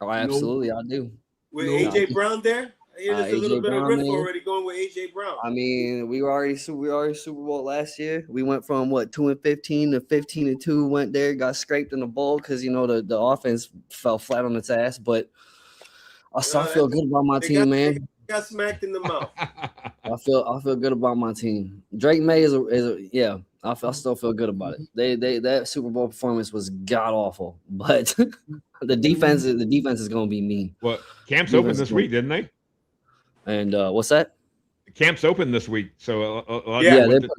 D: Oh, absolutely, I do.
F: With
B: No.
F: A.J. Brown there? I hear there's a little
D: A.J.
F: bit of
D: Brown,
F: riff
D: man.
F: already going with A.J. Brown.
D: I mean, we were already Super Bowl last year. We went from 2-15 to 15-2. Went there, got scraped in the bowl because the offense fell flat on its ass. But I still feel good about my team, man.
F: Got smacked in the mouth.
D: I feel good about my team. Drake May is yeah. I still feel good about it. That Super Bowl performance was god awful, but the defense is going to be mean.
C: well, camps open this week, didn't they?
D: And what's that?
C: Camps open this week, so a lot
F: Yeah,
C: of
D: They're
C: camp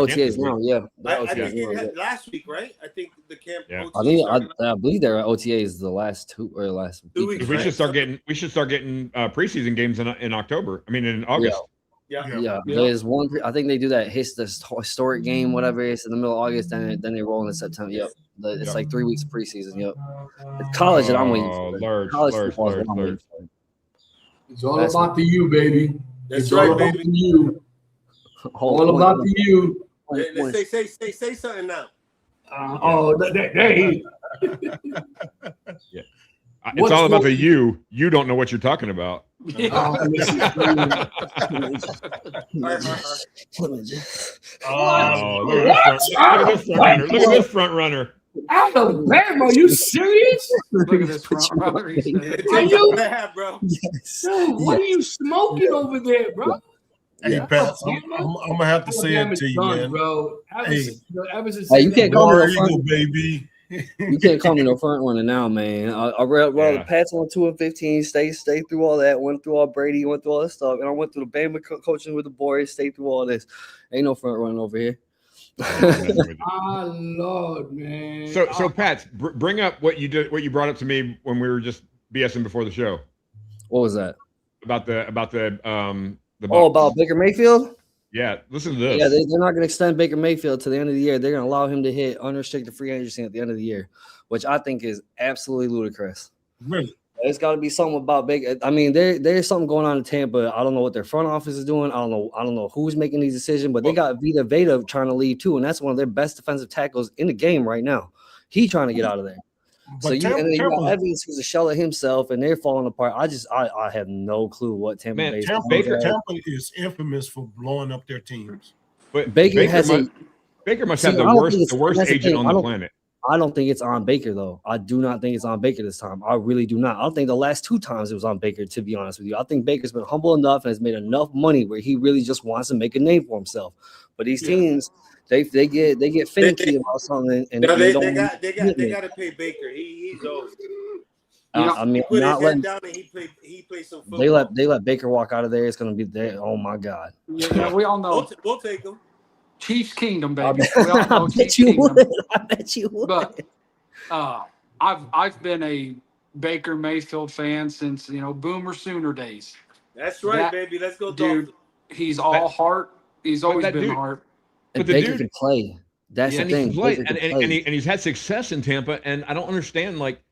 D: OTAs
C: this
D: now.
C: week.
D: Yeah, they're
F: I
D: OTAs
F: think it
D: now,
F: had last week, right? I think the camp.
C: Yeah.
F: OT
D: I
F: started
D: believe they're OTAs the last 2 or last
F: 2
D: week.
F: weeks,
C: We
F: right?
C: should start getting preseason games in October. I mean, in August.
F: Yeah.
D: Yeah,
B: Yeah.
D: there's one. I think they do that historic game, whatever it is, in the middle of August. Then they roll in September. Yep, it's
C: Yep.
D: like 3 weeks of preseason. Yep, it's college that I'm waiting
C: Oh,
D: for.
C: Lurch,
D: College
C: Lurch,
D: football is
C: Lurch,
D: what I'm waiting
C: Lurch.
D: for.
B: It's all
D: That's
B: about the you, baby.
F: That's
B: It's
F: right,
B: all about
F: baby.
B: the you.
D: Whole
B: All
D: point
B: about
D: of-
B: the you.
F: Let's say something now.
B: Hey.
C: It's
B: What's
C: all about
B: going-
C: the you. You don't know what you're talking about.
B: Oh, listen,
C: Oh, look at this front runner. Look at this front runner.
B: Alabama, are you serious?
G: Look at this front runner. He said.
F: It's
B: Are you-
F: bad, bro.
D: Yes.
B: Dude, what are you smoking over there, bro?
E: Hey,
D: Yeah.
E: Pat, I'm gonna have to say it
B: Alabama's
E: to you,
B: done,
E: man.
B: bro.
E: Hey.
D: Hey, you can't call me
E: War
D: no front.
E: Eagle, baby.
D: You can't call me no front runner now, man. I read
C: Yeah.
D: the Pats went 2-15, stay through all that, went through all Brady, went through all this stuff, and I went through the Bama coaching with the boys, stayed through all this. Ain't no front running over here.
B: Ah, Lord, man.
C: So Pat, bring up what you brought up to me when we were just BSing before the show
D: What was that?
C: about the
D: Oh,
C: Bucs.
D: about Baker Mayfield?
C: Yeah, listen to this.
D: Yeah, they're not going to extend Baker Mayfield to the end of the year. They're going to allow him to hit unrestricted free agency at the end of the year, which I think is absolutely ludicrous.
E: Really?
D: There's got to be something about Baker. I mean, there's something going on in Tampa. I don't know what their front office is doing. I don't know who's making these decisions, but they got Vita Veda trying to leave too, and that's one of their best defensive tackles in the game right now. He trying to get out of there.
E: But
D: So and then you
E: Tampa,
D: got Evans, who's a shell of himself, and they're falling apart. I have no clue what Tampa
C: Man,
D: Bay's
C: Baker-
E: Tampa is infamous for blowing up their teams.
C: But
D: Baker has
C: Baker must
D: See,
C: have
D: I don't think
C: the
D: it's-
C: worst
D: that's the
C: agent
D: thing.
C: on
D: I
C: the
D: don't-
C: planet.
D: I don't think it's on Baker, though. I do not think it's on Baker this time. I really do not. I don't think the last 2 times it was on Baker, to be honest with you. I think Baker's been humble enough and has made enough money where he really just wants to make a name for himself. But these teams, they get finicky about something, and
F: No,
D: they
F: they
D: don't.
F: got to pay Baker. He's old.
D: I mean,
F: Put his
D: not
F: head
D: letting
F: down and he played some football.
D: they let Baker walk out of there. It's gonna be there. Oh my God.
G: Yeah, we all know
F: We'll take him.
G: Chiefs Kingdom,
D: I
G: baby.
D: bet,
G: We all
D: I
G: know
D: bet
G: Chiefs
D: you
G: Kingdom.
D: would. I bet you would.
G: But I've been a Baker Mayfield fan since Boomer Sooner days.
F: That's right, baby. Let's go,
G: Dude.
F: Dolphins.
G: He's all heart. He's always
C: that
G: been
C: dude-
G: heart.
D: And
C: But the
D: Baker
C: dude-
D: can play. That's
C: and
D: the
C: he
D: thing.
C: can play,
D: Baker can
C: and
D: play.
C: he's had success in Tampa, and I don't understand. Like,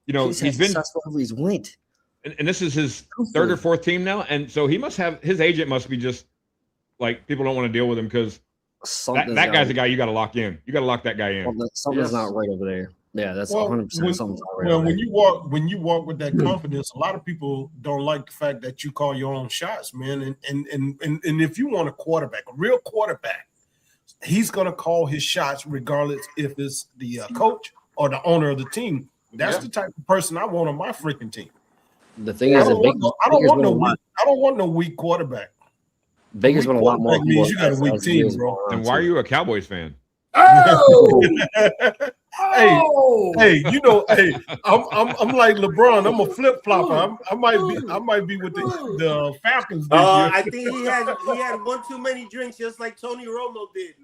D: He's
C: he's been,
D: successful wherever he's went.
C: and this is his
D: Go for
C: third or
D: it.
C: fourth team now, and so he must have his agent must be just like people don't want to deal with him because
D: Something's
C: that guy's
D: gotta-
C: the guy you got to lock in. You got to lock that guy in.
D: Something's
G: Yes.
D: not right over there. Yeah, that's
E: Well,
D: 100%.
E: when-
D: Something's not right
E: Well,
D: over
E: when
D: there.
E: you walk with that confidence, a lot of people don't like the fact that you call your own shots, man. And if you want a quarterback, a real quarterback, he's gonna call his shots regardless if it's the coach or the owner of the team. That's
G: Yeah.
E: the type of person I want on my freaking team.
D: The thing
E: I
D: is, that
E: don't want
D: Baker's
E: no
D: won a lot.
E: weak. I don't want no weak quarterback.
D: Baker's
E: weak
D: won a lot more.
E: quarterback means you got a weak
D: as
E: team,
D: years
E: bro.
D: go on,
C: Then why are
D: too.
C: you a Cowboys fan?
B: Oh,
E: Hey,
B: oh!
E: hey, hey, I'm like LeBron. I'm a flip flopper. I might be with the Falcons this year.
F: I think he had one too many drinks, just like Tony Romo did.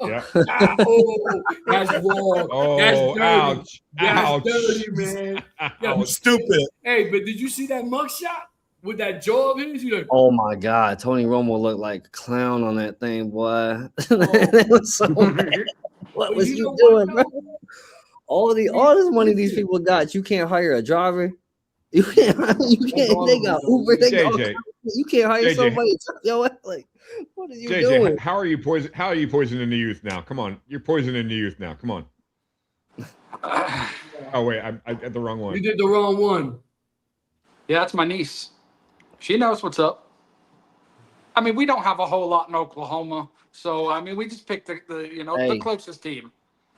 C: Yeah.
B: Oh, that's wrong.
C: Oh,
B: That's dirty.
C: ouch!
B: That's
C: Ouch!
B: dirty, man. Yeah,
E: I'm stupid.
B: Hey, but did you see that mugshot with that jaw of his? You like,
D: Oh my God, Tony Romo looked like a clown on that thing, boy. That was so bad. What
B: But
D: was
B: you
D: you
B: know
D: doing,
B: what,
D: bro? All this money these people got, you can't hire a driver. You can't. They got Uber. They got.
C: JJ,
D: You can't hire
C: JJ.
D: somebody. Yo, like, what are you
C: JJ,
D: doing?
C: how are you poisoning the youth now? Come on, you're poisoning the youth now. Come on. Oh wait, I got the wrong
B: you
C: one.
B: did the wrong one.
G: Yeah, that's my niece. She knows what's up. I mean, we don't have a whole lot in Oklahoma, so I mean, we just picked the
D: Hey.
G: the closest team.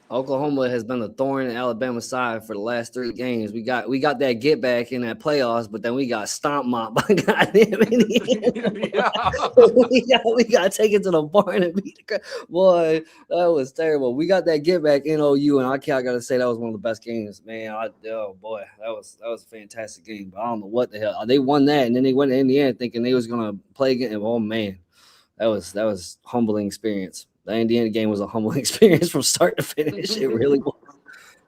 D: Oklahoma has been a thorn in Alabama's side for the last 3 games. We got that get back in that playoffs, but then we got stomp mopped by goddamn Indiana.
G: Yeah.
D: we got taken to the barn and beat the crap. Boy, that was terrible. We got that get back in OU, and I gotta say that was one of the best games, man. Oh boy, that was a fantastic game. But I don't know what the hell they won that, and then they went to Indiana thinking they was gonna play again. Oh man, that was humbling experience. The Indiana game was a humbling experience from start to finish. It really was.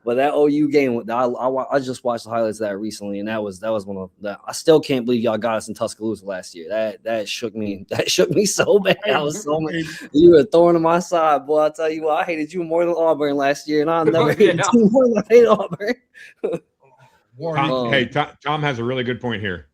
D: But that OU game, I just watched the highlights of that recently, and that was one of the. I still can't believe y'all got us in Tuscaloosa last year. That shook me. That shook me so bad. I was so much. You were a thorn in my side, boy. I tell you what, I hated you more than Auburn last year, and I'll never hated you more than I hate Auburn.
C: Hey, Tom has a really good point here.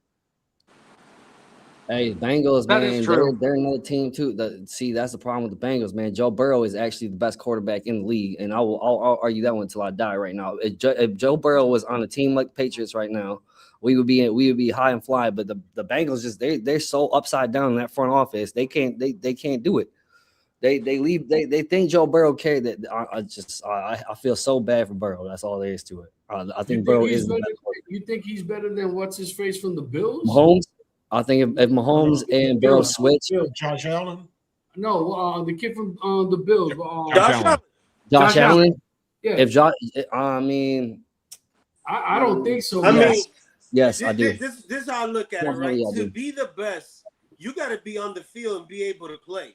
D: Hey, Bengals,
G: That
D: man,
G: is true.
D: they're another team too. That's the problem with the Bengals, man. Joe Burrow is actually the best quarterback in the league, and I'll argue that one until I die. Right now, if Joe Burrow was on a team like the Patriots right now, we would be high and fly. But the Bengals just they're so upside down in that front office. They can't do it. They think Joe Burrow carried that. I feel so bad for Burrow. That's all there is to it. I think Burrow is the best quarterback.
B: You think he's better than what's his face from the Bills?
D: Mahomes. I think if Mahomes and Burrow switch,
E: Josh Allen.
B: No, the kid from the Bills.
D: Josh Allen.
B: Yeah,
D: If Josh, I mean,
B: I don't think so.
F: I mean,
D: yes, I do.
F: This is how I look at it,
D: Definitely
F: right?
D: I
F: To
D: do.
F: be the best, you got to be on the field and be able to play.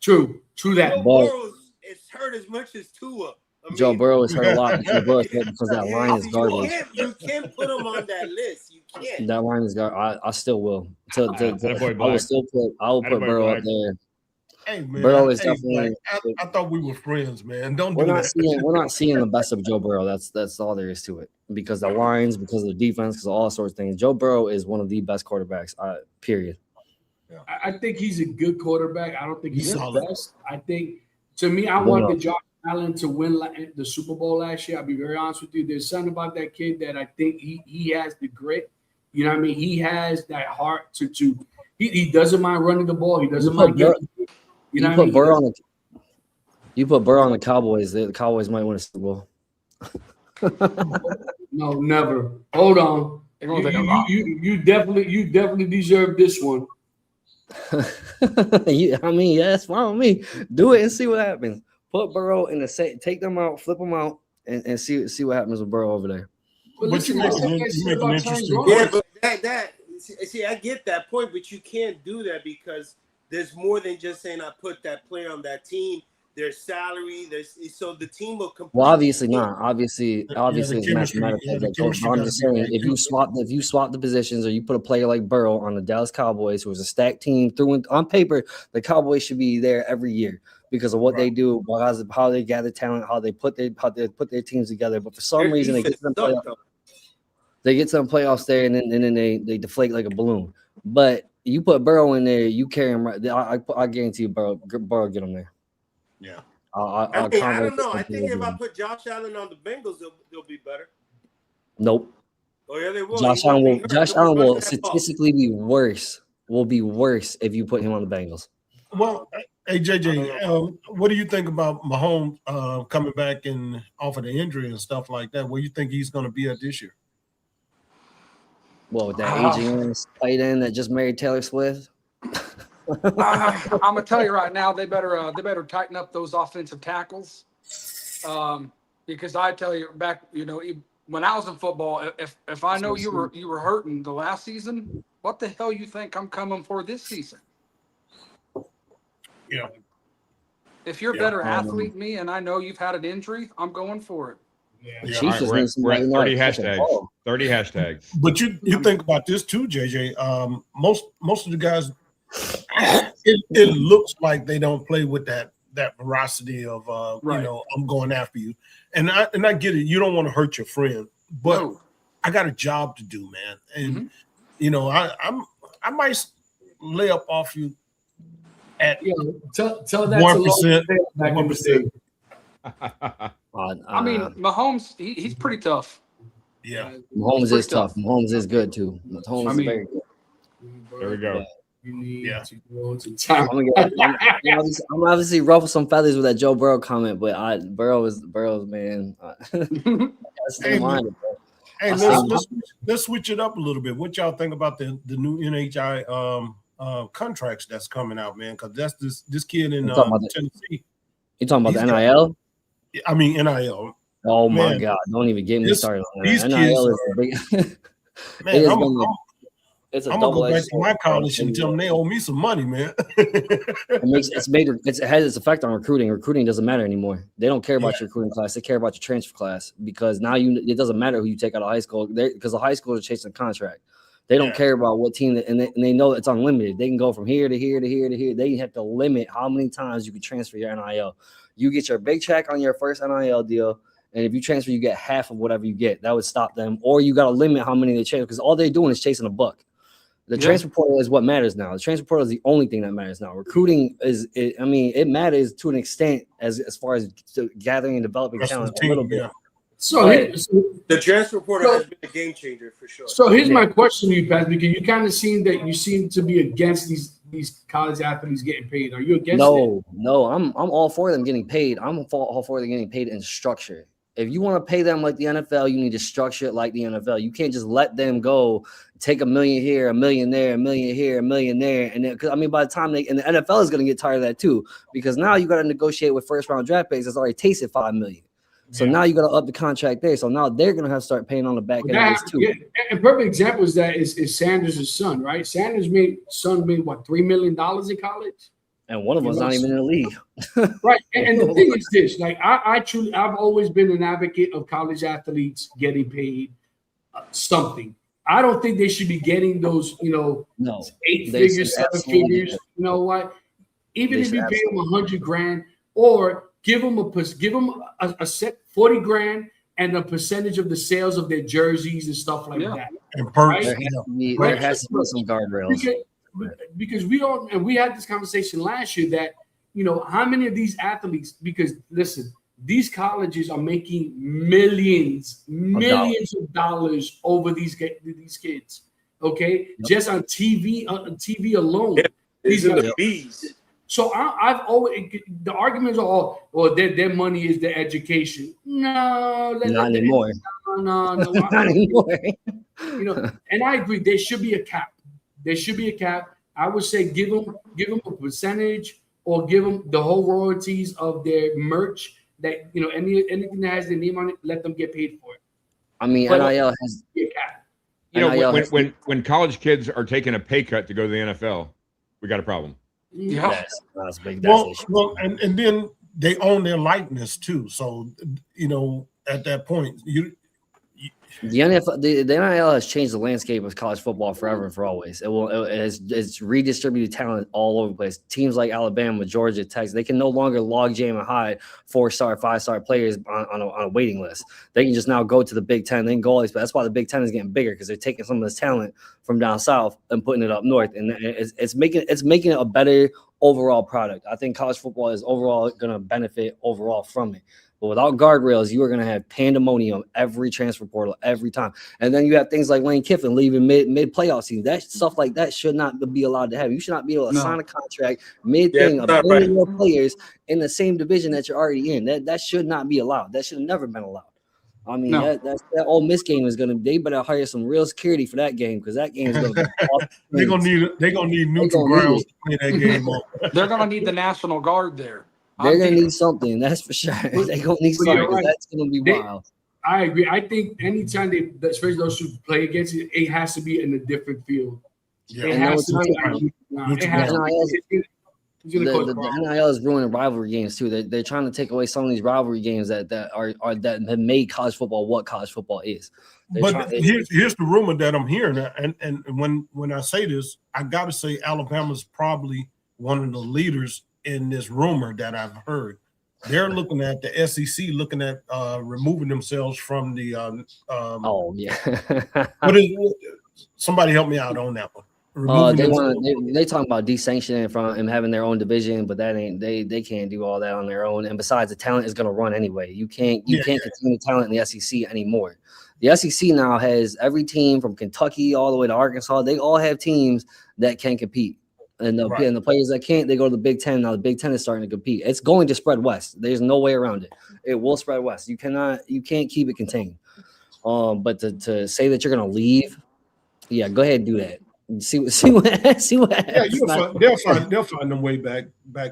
B: True that.
F: Joe
D: But-
F: Burrow is hurt as much as Tua. I
D: Joe
F: mean,
D: Burrow is hurt a lot because that line is garbage.
F: You can't put him on that list. You can't.
D: That line is garbage. I still will. I
C: Attaboy,
D: will
C: Black.
D: still put. I will put
C: Attaboy,
D: Burrow
C: Black.
D: up there.
E: Hey man,
D: Burrow is
E: hey,
D: definitely-
E: I thought we were friends, man. Don't
D: We're
E: do
D: not
E: that.
D: seeing the best of Joe Burrow. That's all there is to it. Because the lines, because of the defense, because of all sorts of things. Joe Burrow is one of the best quarterbacks. Period.
B: I think he's a good quarterback. I don't think he's
E: He's
B: the
E: solid.
B: best. I think, to me, I wanted Josh Allen to win the Super Bowl last year. I'll be very honest with you. There's something about that kid that I think he has the grit. You know what I mean? He has that heart to he doesn't mind running the ball. He doesn't mind getting. You know what I mean?
D: You put Burrow on the Cowboys. The Cowboys might win a Super Bowl.
B: No, never. Hold on.
G: They're gonna take a lot.
B: You definitely deserve this one.
D: I mean, yeah, that's fine with me. Do it and see what happens. Put Burrow in the take them out, flip them out, and see what happens with Burrow over there.
B: But listen,
E: you
B: I
E: make
B: said
E: an
B: that shit about Terrence
E: interesting
B: Lawrence.
F: Yeah, but that see, I get that point, but you can't do that because there's more than just saying I put that player on that team. There's salary. So the team will completely.
D: Well, obviously not. Obviously,
E: the
D: it's
E: chemistry,
D: mathematical.
E: the chemistry
D: But I'm
E: gotta
D: just
E: be
D: saying,
E: right,
D: if
E: too.
D: you swap the positions, or you put a player like Burrow on the Dallas Cowboys, who was a stacked team, on paper, the Cowboys should be there every year because of what they do, how they gather talent, how they put their teams together. But for some
F: Their
D: reason,
F: defense sucked, though.
D: they get some playoffs there, and then they deflate like a balloon. But you put Burrow in there, you carry him right. I guarantee you, Burrow get him there.
E: Yeah.
F: I don't know. I think if I put Josh Allen on the Bengals, they'll be better.
D: Nope.
F: Oh yeah, they will.
D: Josh Allen will statistically be worse. Will be worse if you put him on the Bengals.
E: Well, hey JJ, what do you think about Mahomes coming back and off of the injury and stuff like that? Where you think he's going to be at this year?
D: Well, with that aging tight end that just married Taylor Swift.
G: I'm gonna tell you right now, they better tighten up those offensive tackles, because I tell you back, when I was in football, if I know you were hurting the last season, what the hell you think I'm coming for this season?
E: Yeah.
G: If you're a better athlete than me, and I know you've had an injury, I'm going for it.
C: Yeah. All right, we're at 30 hashtags. 30 hashtags.
E: But you think about this too, JJ. Most of the guys, it looks like they don't play with that veracity of
G: Right.
E: I'm going after you, and I get it. You don't want to hurt your friend, but
G: No.
E: I got a job to do, man, and I might lay up off you at
B: Tell that
E: 1%.
B: to back in the day.
G: I mean, Mahomes, he's pretty tough.
E: Yeah,
D: Mahomes is tough. Mahomes is good too. Mahomes is very good.
C: There we go.
B: You need
E: Yeah.
B: to go to town.
D: I'm obviously ruffle some feathers with that Joe Burrow comment, but Burrow's man.
E: Hey, Hey, let's switch it up a little bit. What y'all think about the new NHI contracts that's coming out, man? Because that's this kid in Tennessee.
D: You talking about the NIL?
E: I mean NIL.
D: Oh my God! Don't even get me started on that.
E: These
D: NIL
E: kids
D: is the big.
E: Man,
D: it's a
E: I'm gonna go back to
D: double-edged
E: my
D: sword.
E: college and tell them they owe me some money, man.
D: It has its effect on recruiting. Recruiting doesn't matter anymore. They don't care about your recruiting class. They care about your transfer class, because now it doesn't matter who you take out of high school, because the high school is chasing a contract. They don't care about what team, and they know it's unlimited. They can go from here to here to here to here. They have to limit how many times you can transfer your NIL. You get your big check on your first NIL deal, and if you transfer, you get half of whatever you get. That would stop them. Or you got to limit how many they chase, because all they're doing is chasing a buck. The transfer portal is what matters now. The transfer portal is the only thing that matters now. Recruiting it matters to an extent as far as gathering and developing talent a little bit.
B: So
F: the transfer portal has been a game changer for sure.
B: So here's my question to you, Pat, because you kind of seem to be against these college athletes getting paid. Are you against it?
D: No, I'm all for them getting paid. I'm all for them getting paid in structure. If you want to pay them like the NFL, you need to structure it like the NFL. You can't just let them go, take $1 million here, $1 million there, $1 million here, $1 million there. And then, by the time the NFL is going to get tired of that too, because now you got to negotiate with first round draft picks that's already tasted $5 million. So now you got to up the contract there. So now they're going to have to start paying on the back end of this too.
B: Yeah. And perfect example is that is Sanders' son, right? Sanders made what, $3 million in college?
D: And one of them's not even in the league.
B: Right. And the thing is this, like I've always been an advocate of college athletes getting paid something. I don't think they should be getting those, 8 figures, 7 figures. You know what? Even if you pay them $100,000, or give them a set $40,000 and a percentage of the sales of their jerseys and stuff like that.
E: And perks.
D: There has to be some guardrails.
B: Because we don't, and we had this conversation last year that, how many of these athletes, because listen, these colleges are making millions of dollars over these kids. Okay. Just on TV alone. These are the
F: bees.
B: So I've always, the arguments are all, well, their money is their education. No,
D: not anymore.
B: No,
D: not anymore.
B: And I agree. There should be a cap. There should be a cap. I would say give them a percentage, or give them the whole royalties of their merch. That anything that has their name on it, let them get paid for it.
D: I mean,
B: But-
D: NIL has.
C: You know,
D: NIL
C: when college kids are taking a pay cut to go to the NFL, we got a problem.
G: Yeah.
D: That's big. That's an issue.
E: Well, and then they own their likeness too. So at that point,
D: The NFL, the NIL has changed the landscape of college football forever and for always. It's redistributed talent all over the place. Teams like Alabama, Georgia, Texas, they can no longer log jam and hide 4-star, 5-star players on a waiting list. They can just now go to the Big Ten. They can go all these, but that's why the Big Ten is getting bigger because they're taking some of this talent from down south and putting it up north, and it's making it a better overall product. I think college football is overall going to benefit overall from it. But without guardrails, you are going to have pandemonium every transfer portal every time. And then you have things like Lane Kiffin leaving mid playoff season. That stuff like that should not be allowed to happen. You should not be able to sign a contract mid thing of more players in the same division that you're already in. That should not be allowed. That should have never been allowed. I mean, that Ole Miss game is going to. They better hire some real security for that game because that game is going to be.
E: they're gonna need neutral grounds to play that game on.
G: They're going to need the National Guard there.
D: They're going to need something, that's for sure. They're going to need something. Right. That's going to be wild.
B: I agree. I think anytime especially those two play against it, it has to be in a different field.
E: Yeah.
B: It has to be.
D: The NIL is ruining rivalry games too. They're trying to take away some of these rivalry games that have made college football what college football is.
E: Here's the rumor that I'm hearing, and when I say this, I got to say Alabama's probably one of the leaders in this rumor that I've heard. They're looking at the SEC, looking at removing themselves from the. Somebody help me out on that one.
D: They talk about desanctioning from and having their own division, but that ain't they can't do all that on their own. And besides, the talent is going to run anyway. You can't continue talent in the SEC anymore. The SEC now has every team from Kentucky all the way to Arkansas. They all have teams that can compete. And the players that can't, they go to the Big Ten. Now the Big Ten is starting to compete. It's going to spread west. There's no way around it. It will spread west. You can't keep it contained. But to say that you're going to leave, go ahead and do that. See what happens.
E: Yeah, they'll find them way back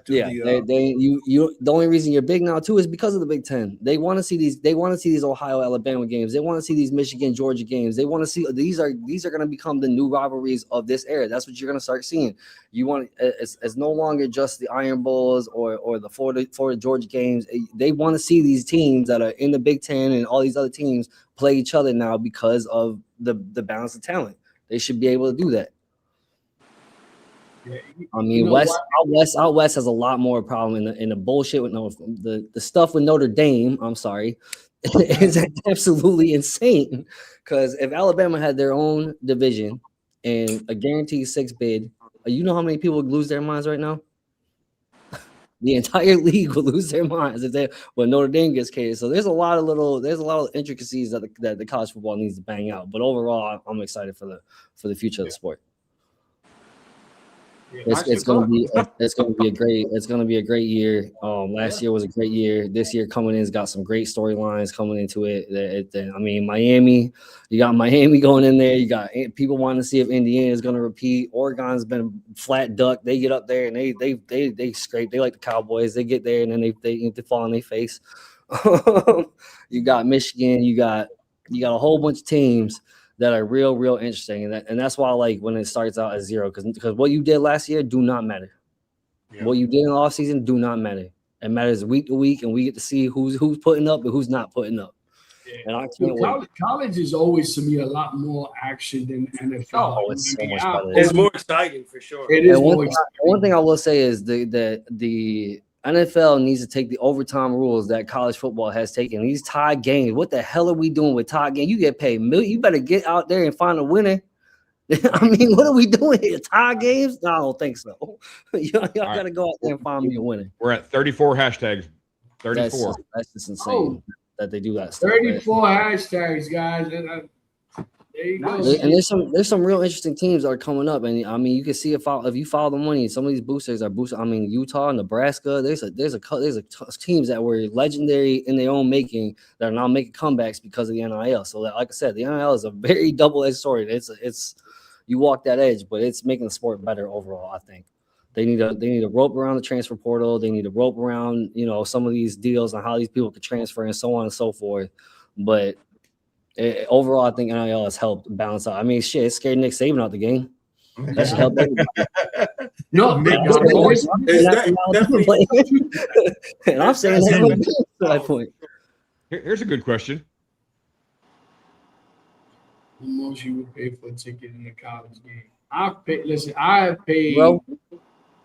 E: to
D: the only reason you're big now too is because of the Big Ten. They want to see these Ohio, Alabama games. They want to see these Michigan, Georgia games. They want to see these are going to become the new rivalries of this era. That's what you're going to start seeing. You want it's no longer just the Iron Bowls or the Florida Georgia games. They want to see these teams that are in the Big Ten and all these other teams play each other now because of the balance of talent. They should be able to do that. I mean, out west has a lot more problem in the bullshit with the stuff with Notre Dame. I'm sorry, is absolutely insane. Because if Alabama had their own division and a guaranteed 6 bid, you know how many people would lose their minds right now? The entire league will lose their minds when Notre Dame gets catered. So there's a lot of intricacies that the college football needs to bang out. But overall, I'm excited for the future of the sport. It's going to be a great year. Last year was a great year. This year coming in has got some great storylines coming into it. I mean, Miami, you got Miami going in there. You got people wanting to see if Indiana is going to repeat. Oregon's been flat duck. They get up there and they scrape. They like the Cowboys. They get there and then they fall on their face. You got Michigan. You got a whole bunch of teams that are real interesting, and that's why I like when it starts out at 0, because what you did last year do not matter. Yeah. What you did in the offseason do not matter. It matters week to week, and we get to see who's putting up and who's not putting up. Yeah. And I can't wait.
B: College is always to me a lot more action than NFL.
D: Oh, it's so much better.
F: It's more exciting for sure.
B: It is
D: one thing I will say is the NFL needs to take the overtime rules that college football has taken. These tie games. What the hell are we doing with tie games? You get paid million. You better get out there and find a winner. I mean, what are we doing here? Tie games? No, I don't think so. y'all got to go out there and find me a winner.
C: We're at 34 hashtags. 34.
D: That's just insane that they do that stuff.
B: 34 hashtags, guys. There you go.
D: And there's some real interesting teams that are coming up, and I mean you can see if you follow the money, some of these boosters are boosted. I mean Utah, Nebraska. There's teams that were legendary in their own making that are now making comebacks because of the NIL. So like I said, the NIL is a very double-edged sword. It's you walk that edge, but it's making the sport better overall. I think they need a rope around the transfer portal. They need a rope around some of these deals on how these people could transfer and so on and so forth. But Overall, I think NIL has helped balance out. I mean, shit, it scared Nick Saban out the game. That should help everybody.
B: No,
E: Nick
B: but
E: got a voice.
D: And I'm saying that to that point.
C: Here's a good question.
B: How much you would pay for a ticket in a college game? I have paid
D: Bro.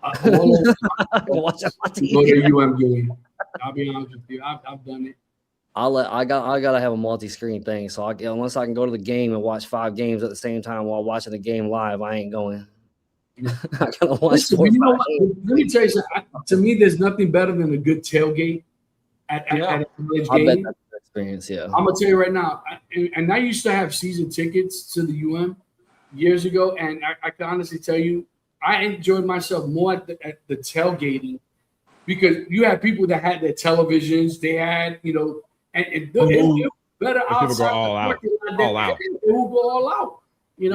B: Watch go to UM game. I'll be honest with you. I've done it.
D: I gotta have a multi-screen thing. So unless I can go to the game and watch 5 games at the same time while watching the game live, I ain't going. I gotta watch.
B: Listen, you know what? Let me tell you something. To me, there's nothing better than a good tailgate at a college
D: I bet
B: game.
D: that's an experience. Yeah.
B: I'm gonna tell you right now, and I used to have season tickets to the UM years ago, and I can honestly tell you, I enjoyed myself more at the tailgating because you had people that had their televisions, they had, and it was better outside.
C: People go all out. All out.
B: They will go all out, and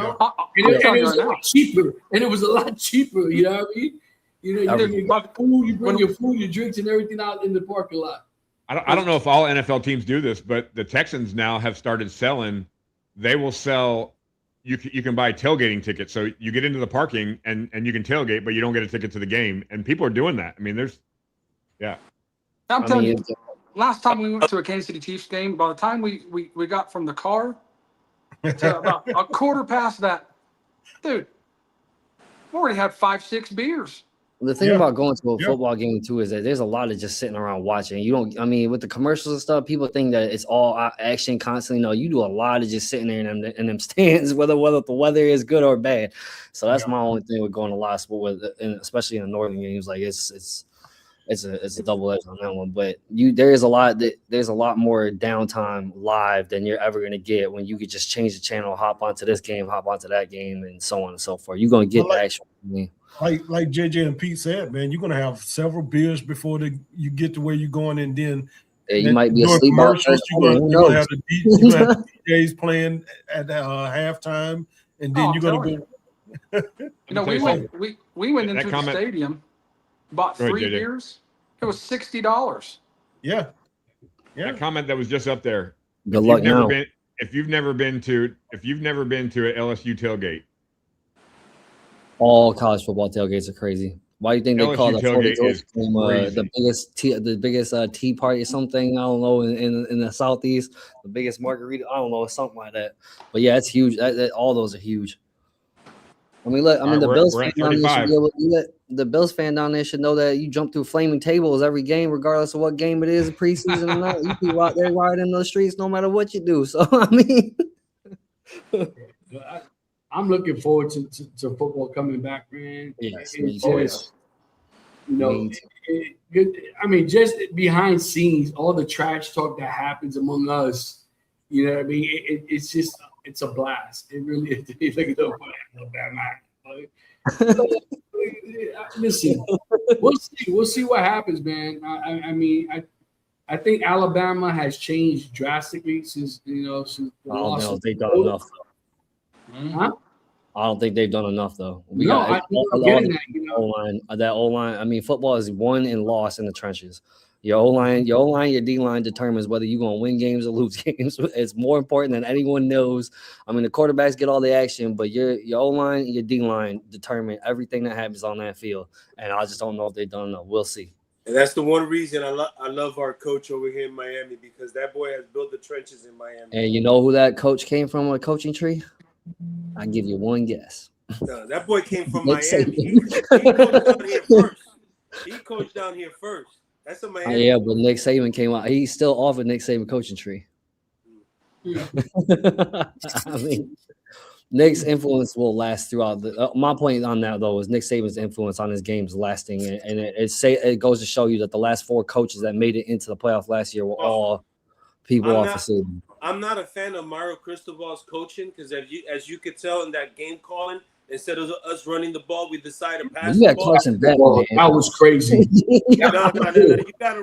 B: it was a lot cheaper. And it was a lot cheaper, you know what I mean? You got food, you bring your food, your drinks, and everything out in the parking lot.
C: I don't know if all NFL teams do this, but the Texans now have started selling. They will sell. You can buy tailgating tickets, so you get into the parking and you can tailgate, but you don't get a ticket to the game. And people are doing that. I mean,
G: I'm telling you, last time we went to a Kansas City Chiefs game, by the time we got from the car to about a quarter past that, dude, we already had 5-6 beers.
D: The thing about going to a football game too is that there's a lot of just sitting around watching. With the commercials and stuff, people think that it's all action constantly. No, you do a lot of just sitting there in them stands, whether the weather is good or bad. So that's my only thing with going to live sport, especially in the northern games. Like it's a double edged on that one. But there's a lot more downtime live than you're ever gonna get when you could just change the channel, hop onto this game, hop onto that game, and so on and so forth. You're gonna get the actual game.
E: Like JJ and Pete said, man, you're gonna have several beers before you get to where you're going, and then
D: you might be asleep.
E: Commercials, you're gonna have the DJs playing at halftime, and then you're gonna go.
G: We went into the stadium, bought 3 beers. It was $60.
E: Yeah.
C: That comment that was just up there.
D: Good luck now.
C: If you've never been to an LSU tailgate.
D: All college football tailgates are crazy. Why do you think they call the 40 game the biggest tea party or something? I don't know, in the Southeast, the biggest margarita. I don't know, something like that. But yeah, it's huge. All those are huge. I mean, look. The Bills fan down there should be able to do that. The Bills fan down there should know that you jump through flaming tables every game, regardless of what game it is, preseason or not. You people out there riding those streets, no matter what you do. So I mean.
B: I'm looking forward to football coming back, man.
D: Yes,
B: just behind scenes, all the trash talk that happens among us, you know what I mean? It's a blast. It really is. Look at the listen, we'll see what happens, man. I think Alabama has changed drastically since the loss.
D: They've done enough.
B: Huh?
D: I don't think they've done enough though. That O-line. I mean, football is won and lost in the trenches. Your O-line, your D-line determines whether you're gonna win games or lose games. It's more important than anyone knows. I mean, the quarterbacks get all the action, but your O-line and your D-line determine everything that happens on that field. And I just don't know if they've done enough. We'll see.
F: And that's the one reason I love our coach over here in Miami, because that boy has built the trenches in Miami.
D: And you know who that coach came from, a coaching tree? I give you one guess.
F: No, that boy came from Miami. He coached down here first. Coached down here first. That's a Miami.
D: Yeah, but Nick Saban came out. He's still off of Nick Saban coaching tree.
B: Yeah.
D: I mean, Nick's influence will last throughout the. My point on that though is Nick Saban's influence on his games lasting, and it goes to show you that the last 4 coaches that made it into the playoff last year were all people off the season.
F: I'm not a fan of Mario Cristobal's coaching because as you could tell in that game calling, instead of us running the ball, we decided to pass the ball.
D: Carson Beck,
B: that was crazy.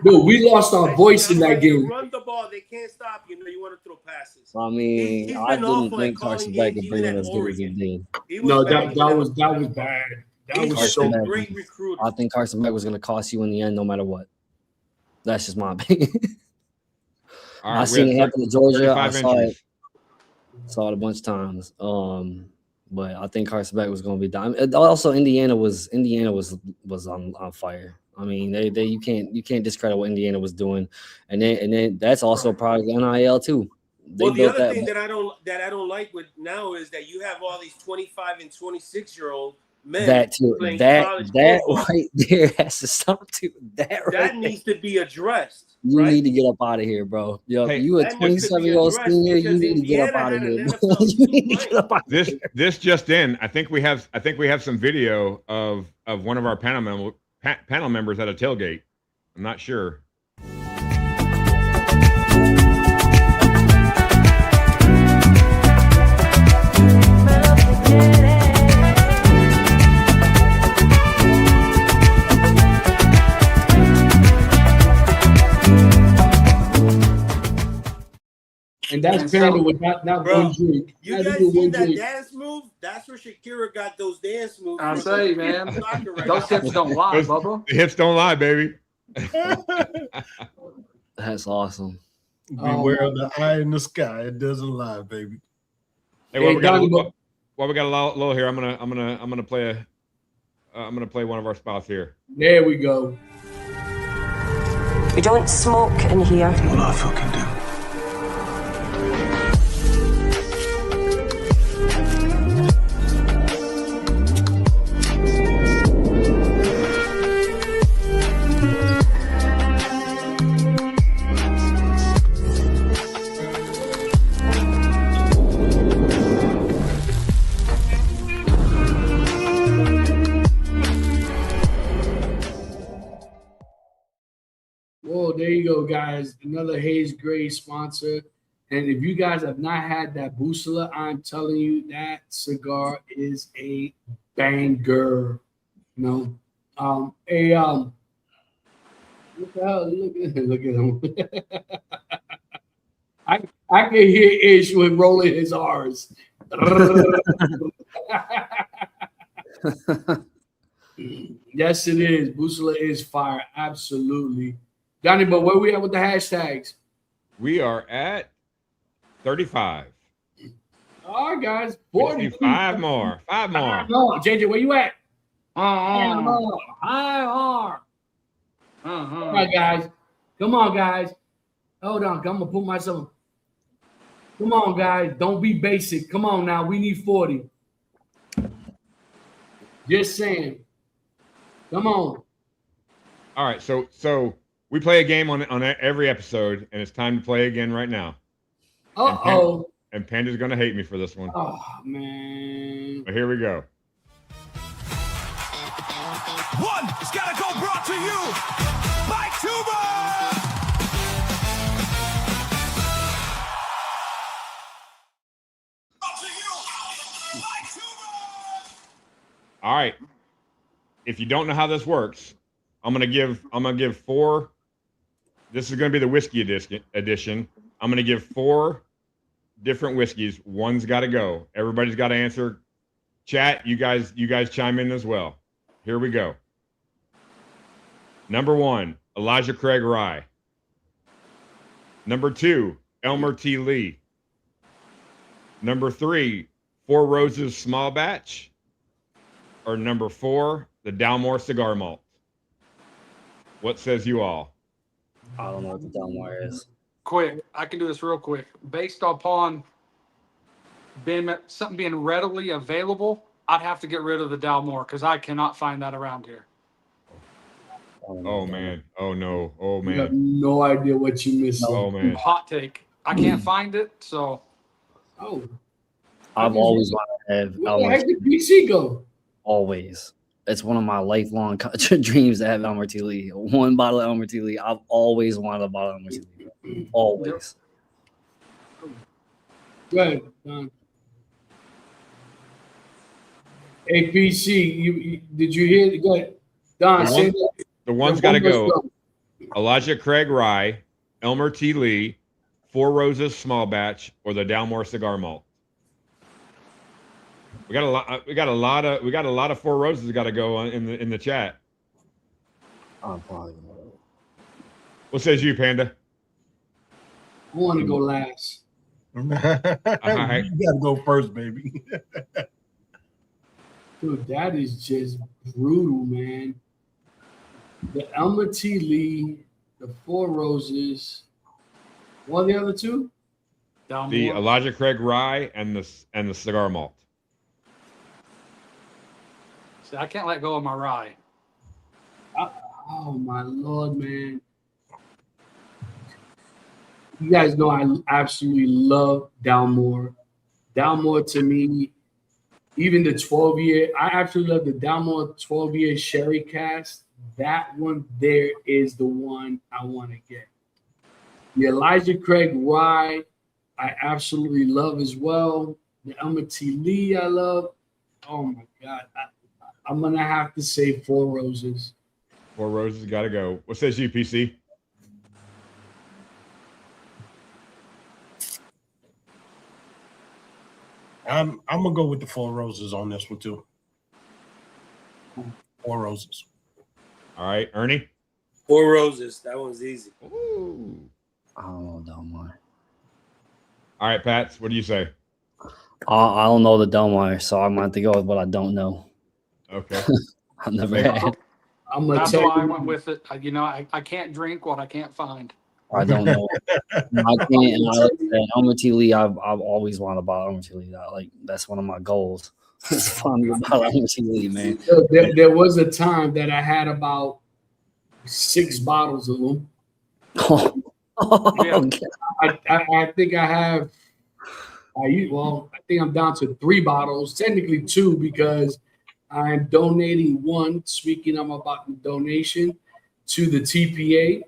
B: No, we lost our voice in that game.
F: Run the ball, they can't stop you. You want to throw passes.
D: I mean, I didn't think Carson Beck could bring in as good as he did.
B: That was bad. That was so
F: great recruit.
D: I think Carson Beck was going to cost you in the end, no matter what. That's just my opinion.
C: Right,
D: I seen it happen to Georgia. I saw it. Saw it a bunch of times. But I think Carson Beck was going to be done. Also, Indiana was on fire. I mean, they you can't discredit what Indiana was doing, and then that's also part of the NIL too.
F: Well, the other thing that I don't like with now is that you have all these 25 and 26-year-old men
D: that too.
F: playing
D: That
F: football.
D: right there has to stop too. That
F: needs to be addressed.
D: You need to get up out of here, bro. Yo,
C: Hey,
D: you a 27-year-old senior. You need to get up out of here. You need to get up out of here.
C: This just in. I think we have some video of one of our panel members at a tailgate. I'm not sure.
B: And that's Panda with not one drink.
F: You guys seen that dance move? That's where Shakira got those dance moves.
G: I say, man, those hips don't lie, Bubba.
C: The hips don't lie, baby.
D: That's awesome.
E: Beware of the eye in the sky; it doesn't lie, baby.
C: Hey, well, we got a little here. I'm gonna play one of our spots here.
B: There we go.
I: We don't smoke in here.
J: Well, I fucking do.
B: Whoa, there you go, guys. Another Hayes Gray sponsor. And if you guys have not had that Busala, I'm telling you that cigar is a banger. What the hell? Look at him. I can hear Ish when rolling his R's. Yes, it is. Busala is fire. Absolutely. Johnny, but where we at with the hashtags?
C: We are at 35.
B: All right, guys. 40.
C: 5 more. 5 more.
B: No, JJ, where you at?
G: IR.
B: All right, guys. Come on, guys. Hold on. I'm going to put myself. Come on, guys. Don't be basic. Come on now. We need 40. Just saying. Come on.
C: All right. So we play a game on every episode, and it's time to play again right now.
B: Uh-oh.
C: And Panda's going to hate me for this one.
B: Oh, man.
C: But here we go.
J: One, it's gotta go brought to you by Tuba!
C: All right. If you don't know how this works, I'm gonna give 4. This is gonna be the whiskey edition. I'm gonna give 4 different whiskeys. One's got to go. Everybody's got to answer. Chat, you guys chime in as well. Here we go. Number 1, Elijah Craig Rye. Number 2, Elmer T. Lee. Number 3, Four Roses Small Batch. Or number 4, the Dalmore Cigar Malt. What says you all?
D: I don't know what the Dalmore is.
G: Quick, I can do this real quick. Based upon something being readily available, I'd have to get rid of the Dalmore because I cannot find that around here.
C: Oh man! Oh no! Oh
B: You have
C: man!
B: no idea what you missed.
C: Oh man!
G: Hot take. I can't find it, so.
B: Oh.
D: I've always wanted to have
B: Where the heck did PC go?
D: Always. It's one of my lifelong dreams to have Elmer T. Lee. One bottle of Elmer T. Lee. I've always wanted a bottle of Elmer T. Lee. Always.
B: Go ahead, Don. Hey, PC, did you hear? Go ahead. Don, say that.
C: The one's got to go. Elijah Craig Rye, Elmer T. Lee, Four Roses Small Batch, or the Dalmore Cigar Malt. We got a lot of Four Roses got to go in the chat. What says you, Panda?
B: I want to go last.
C: right.
E: You gotta go first, baby.
B: Dude, that is just brutal, man. The Elmer T. Lee, the Four Roses. What are the other two?
C: The Elijah Craig Rye and the cigar malt.
G: See, I can't let go of my rye.
B: Oh my Lord, man. You guys know I absolutely love Dalmore. Dalmore to me, even the 12-year, I absolutely love the Dalmore 12-year Sherry Cast. That one there is the one I want to get. The Elijah Craig Rye, I absolutely love as well. The Elmer T. Lee, I love. Oh my God. I'm going to have to say Four Roses.
C: Four Roses got to go. What says you, PC?
E: I'm gonna go with the Four Roses on this one too. Four Roses.
C: All right, Ernie.
F: Four Roses. That one's easy.
C: Ooh.
D: I don't know Delmar.
C: All right, Pats. What do you say?
D: I don't know the Delmar, so I'm going to have to go with what I don't know.
C: Okay.
D: I've never had.
B: I'm gonna
G: That's
B: tell
G: why I
B: you,
G: went with it. You know, I can't drink what I can't find.
D: I don't know. I can't. And I like that Elmer T. Lee. I've always wanted to buy Elmer T. Lee. That's one of my goals. It's fun to buy Elmer T. Lee, man.
B: there was a time that I had about 6 bottles of them.
G: Yeah.
B: I think I have. I think I'm down to 3 bottles. Technically 2 because I'm donating one. Speaking about the donation to the TPA.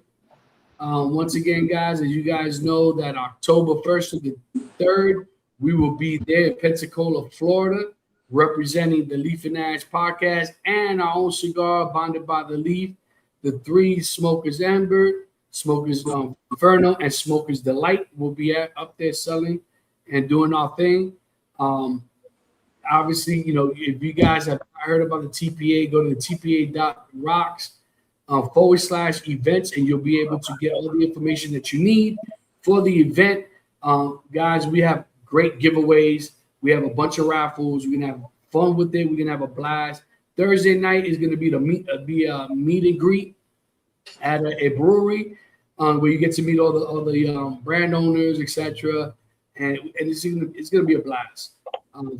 B: Once again, guys, as you guys know, that October 1st to the 3rd, we will be there in Pensacola, Florida, representing the Leaf and Ash podcast and our own cigar, Bonded by the Leaf, the 3 Smokers Amber, Smokers Inferno, and Smokers Delight will be up there selling and doing our thing. Obviously, you know, if you guys have heard about the TPA, go to the tpa.rocks. /events, and you'll be able to get all the information that you need for the event. Guys, we have great giveaways. We have a bunch of raffles. We're gonna have fun with it. We're gonna have a blast. Thursday night is gonna be the meet and greet at a brewery, where you get to meet all the brand owners, etc. And it's gonna be a blast.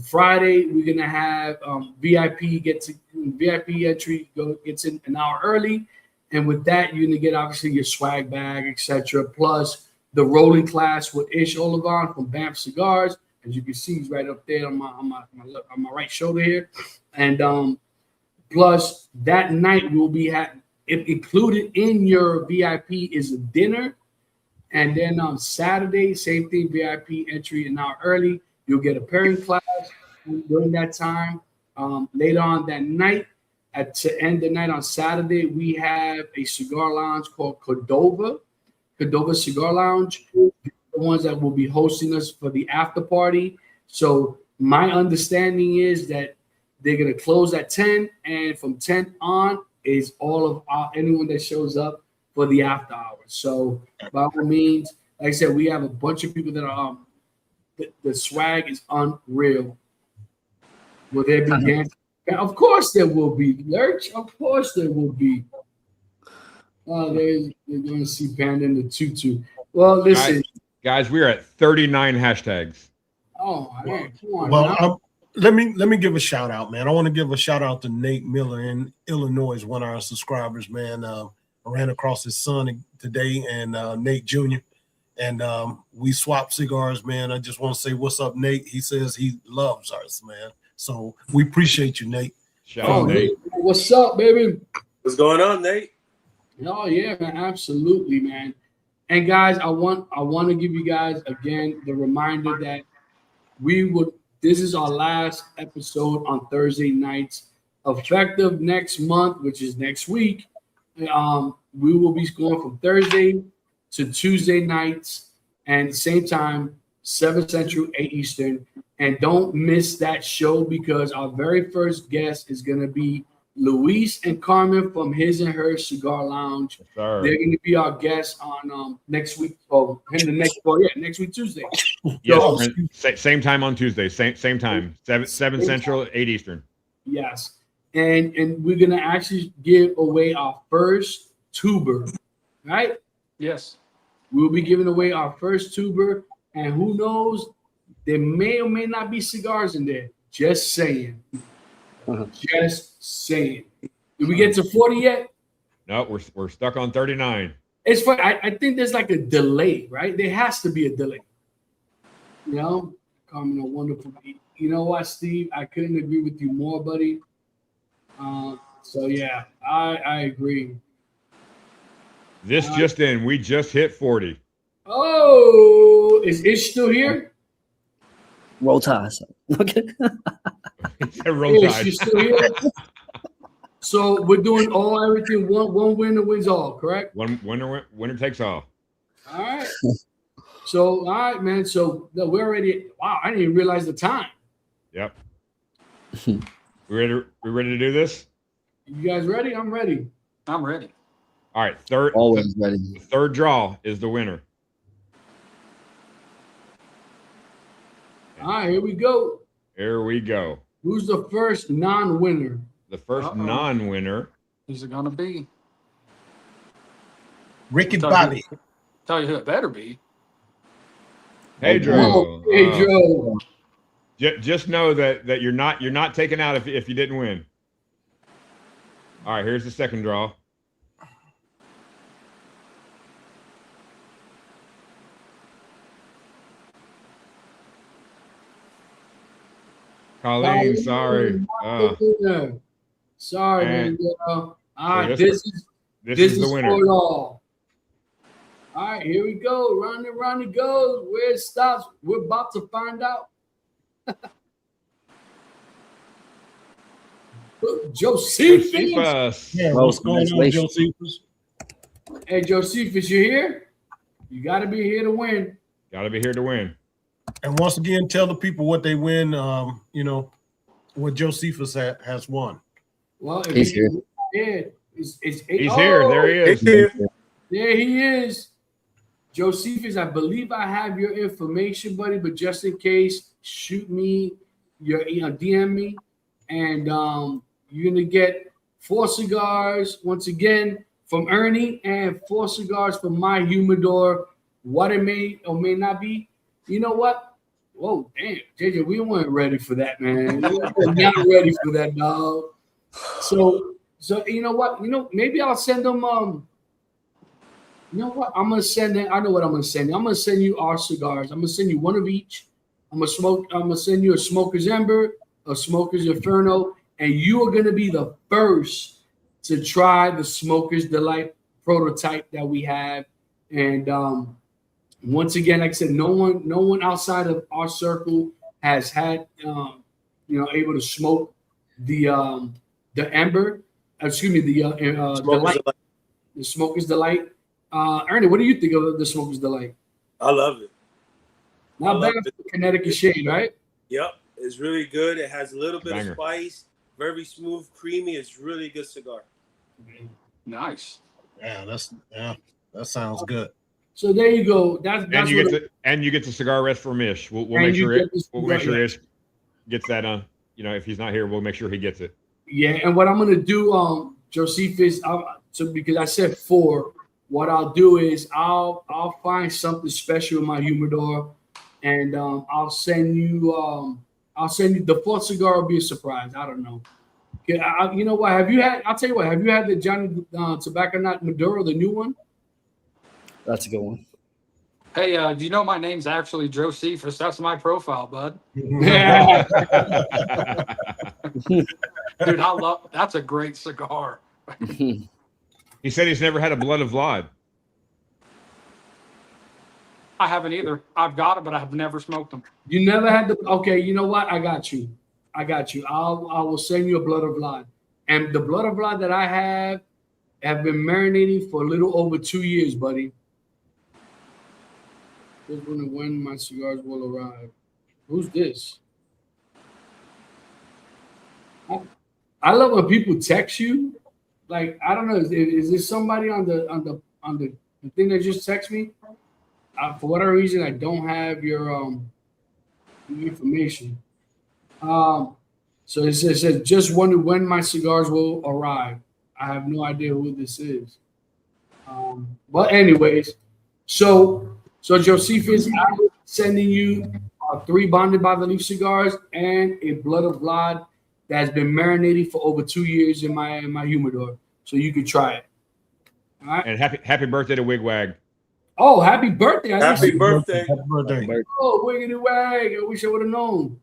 B: Friday we're gonna have VIP entry gets in an hour early. And with that, you're gonna get obviously your swag bag, etc. Plus the rolling class with Ish Olivan from Banff Cigars, as you can see, he's right up there on my right shoulder here. And plus that night will be included in your VIP is a dinner, and then on Saturday, same thing, VIP entry an hour early. You'll get a pairing class during that time. Later on that night. To end the night on Saturday, we have a cigar lounge called Cordova Cigar Lounge. The ones that will be hosting us for the after party. So my understanding is that they're going to close at 10, and from 10 on is all of anyone that shows up for the after hours. So by all means, like I said, we have a bunch of people that are the swag is unreal. Will there be dancing? Of course there will be, Lurch. Of course there will be. Oh, they're going to see Panda in the tutu. Well, listen.
C: Guys, we are at 39 hashtags.
B: Oh, man, come on.
E: Well, let me give a shout out, man. I want to give a shout out to Nate Miller in Illinois, one of our subscribers, man. I ran across his son today, and Nate Jr., and we swapped cigars, man. I just want to say, what's up, Nate? He says he loves us, man. So we appreciate you, Nate.
C: Shout out, Nate.
B: What's up, baby?
F: What's going on, Nate?
B: Oh yeah, man, absolutely, man. And guys, I want to give you guys again the reminder that this is our last episode on Thursday nights, effective next month, which is next week. We will be going from Thursday to Tuesday nights, and same time, 7 Central, 8 Eastern. And don't miss that show, because our very first guest is going to be Luis and Carmen from His and Her Cigar Lounge.
C: Yes, sir.
B: They're going to be our guests on next week. Oh, next week Tuesday.
C: Yes, same time on Tuesday. Same time. 7 Central, 8 Eastern.
B: Yes, and we're going to actually give away our first tuber, right?
G: Yes.
B: We'll be giving away our first tuber, and who knows, there may or may not be cigars in there. Just saying. Just saying. Did we get to 40 yet?
C: No, we're stuck on 39.
B: It's funny. I think there's like a delay, right? There has to be a delay. You know, Carmen, a wonderful. You know what, Steve? I couldn't agree with you more, buddy. So yeah, I agree.
C: This just in, we just hit 40.
B: Oh, is Ish still here?
D: Roll Tide. Okay.
C: Roll
B: Ish,
C: Tide.
B: you still here? So we're doing everything. One winner wins all, correct?
C: One winner takes all.
B: All right. So all right, man. So we're already. Wow, I didn't even realize the time.
C: Yep. We ready to do this?
B: You guys ready? I'm ready.
G: I'm ready.
C: All right,
D: Always ready.
C: The third draw is the winner.
B: All right, here we go.
C: Here we go.
B: Who's the first non-winner?
C: The first non-winner.
G: Who's it gonna be?
E: Ricky
G: Tell
E: Bobby.
G: Tell you who it better be.
C: Pedro.
B: Pedro.
C: Just know that you're not taken out if you didn't win. All right, here's the second draw. Colleen, sorry.
B: Sorry,
C: And-
B: man. All right,
C: so
B: this is
C: the
B: for
C: winner.
B: it all. All right, here we go. Round and round it goes. Where it stops, we're about to find out. Josephus.
C: Josephus.
E: Yeah, what's going on,
D: Congratulations.
E: Josephus?
B: Hey, Josephus, you here? You got to be here to win.
C: Got to be here to win.
E: And once again, tell the people what they win. What Josephus has won.
B: Well, if
D: He's here.
B: Yeah, it's
C: He's here. There he is.
B: There he is. Josephus, I believe I have your information, buddy, but just in case, shoot me your DM me, and you're gonna get 4 cigars once again from Ernie and 4 cigars from my humidor. What it may or may not be. You know what? Whoa, damn, JJ, we weren't ready for that, man. We were not ready for that, dog. So you know what? Maybe I'll send them. You know what? I'm gonna send it. I know what I'm gonna send you. I'm gonna send you our cigars. I'm gonna send you one of each. I'm gonna send you a Smoker's Ember, a Smoker's Inferno, and you are gonna be the first to try the Smoker's Delight prototype that we have. And once again, like I said, no one outside of our circle has had able to smoke the Ember. Excuse me, the Delight, the Smoker's Delight. Ernie, what do you think of the Smoker's Delight?
F: I love it.
B: Not bad for Connecticut shade, right?
F: Yep, it's really good. It has a little bit
C: Banger.
F: of spice, very smooth, creamy. It's really a good cigar.
G: Nice.
E: Yeah, that sounds good.
B: So there you go. That's
C: And you get the cigar rest from Ish. We'll
B: And
C: make
B: you
C: sure
B: get the
C: we'll make
B: cigar,
C: sure
B: yeah.
C: Ish gets that on. If he's not here, we'll make sure he gets it.
B: Yeah, and what I'm gonna do, Josephus, because I said 4, what I'll do is I'll find something special in my humidor, and I'll send you the 4th cigar will be a surprise. I don't know. You know what? I'll tell you what. Have you had the Johnny Tobacco Nut Maduro, the new one?
D: That's a good one.
G: Hey, do you know my name's actually Josephus? That's my profile, bud.
B: Yeah.
G: Dude, that's a great cigar.
C: He said he's never had a Blood of Vlad.
G: I haven't either. I've got it, but I have never smoked them.
B: You never had the. Okay, you know what? I got you. I will send you a Blood of Vlad, and the Blood of Vlad that I have been marinating for a little over 2 years, buddy. Just wondering when my cigars will arrive. Who's this? I I love when people text you. Like, I don't know, is there somebody on the thing that just text me? For whatever reason, I don't have your information. So it says just wonder when my cigars will arrive. I have no idea who this is. But anyways, so Josephus, I'm sending you 3 Bonded by the Leaf cigars and a Blood of Vlad that's been marinated for over 2 years in my humidor, so you can try it. All right.
C: And happy birthday to Wigwag.
B: Oh, happy birthday!
F: Happy birthday!
E: Happy birthday.
B: Oh, wiggity wag! I wish I would have known.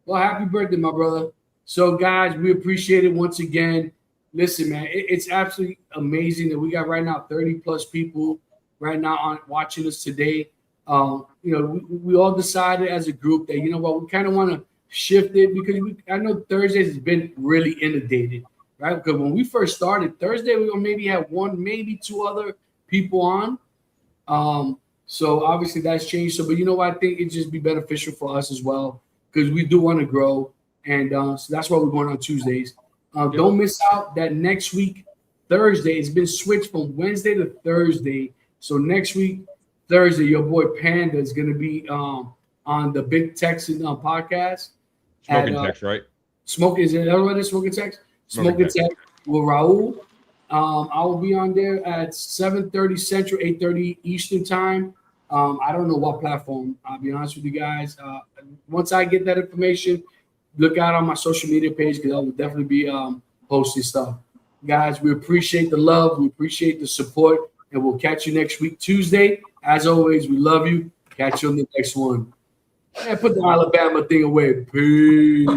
B: Well, happy birthday, my brother. So, guys, we appreciate it once again. Listen, man, it's absolutely amazing that we got right now 30 plus people right now on watching us today. You know, we all decided as a group that, you know what, we kind of want to shift it because I know Thursdays has been really inundated, right? Because when we first started Thursday, we maybe had 1, maybe 2 other people on. So obviously that's changed. So, but you know what, I think it'd just be beneficial for us as well because we do want to grow, and so that's why we're going on Tuesdays. Don't miss out that next week, Thursday, it's been switched from Wednesday to Thursday. So next week, Thursday, your boy Panda is going to be on the Big Texan podcast.
C: Smoking Text, right?
B: Smoking, is it everybody Smoking Text? Smoking Text with Raul. I will be on there at 7:30 Central, 8:30 Eastern time. I don't know what platform. I'll be honest with you guys. Once I get that information, look out on my social media page because I will definitely be posting stuff. Guys, we appreciate the love. We appreciate the support. And we'll catch you next week, Tuesday. As always, we love you. Catch you on the next one. And put the Alabama thing away. Peace.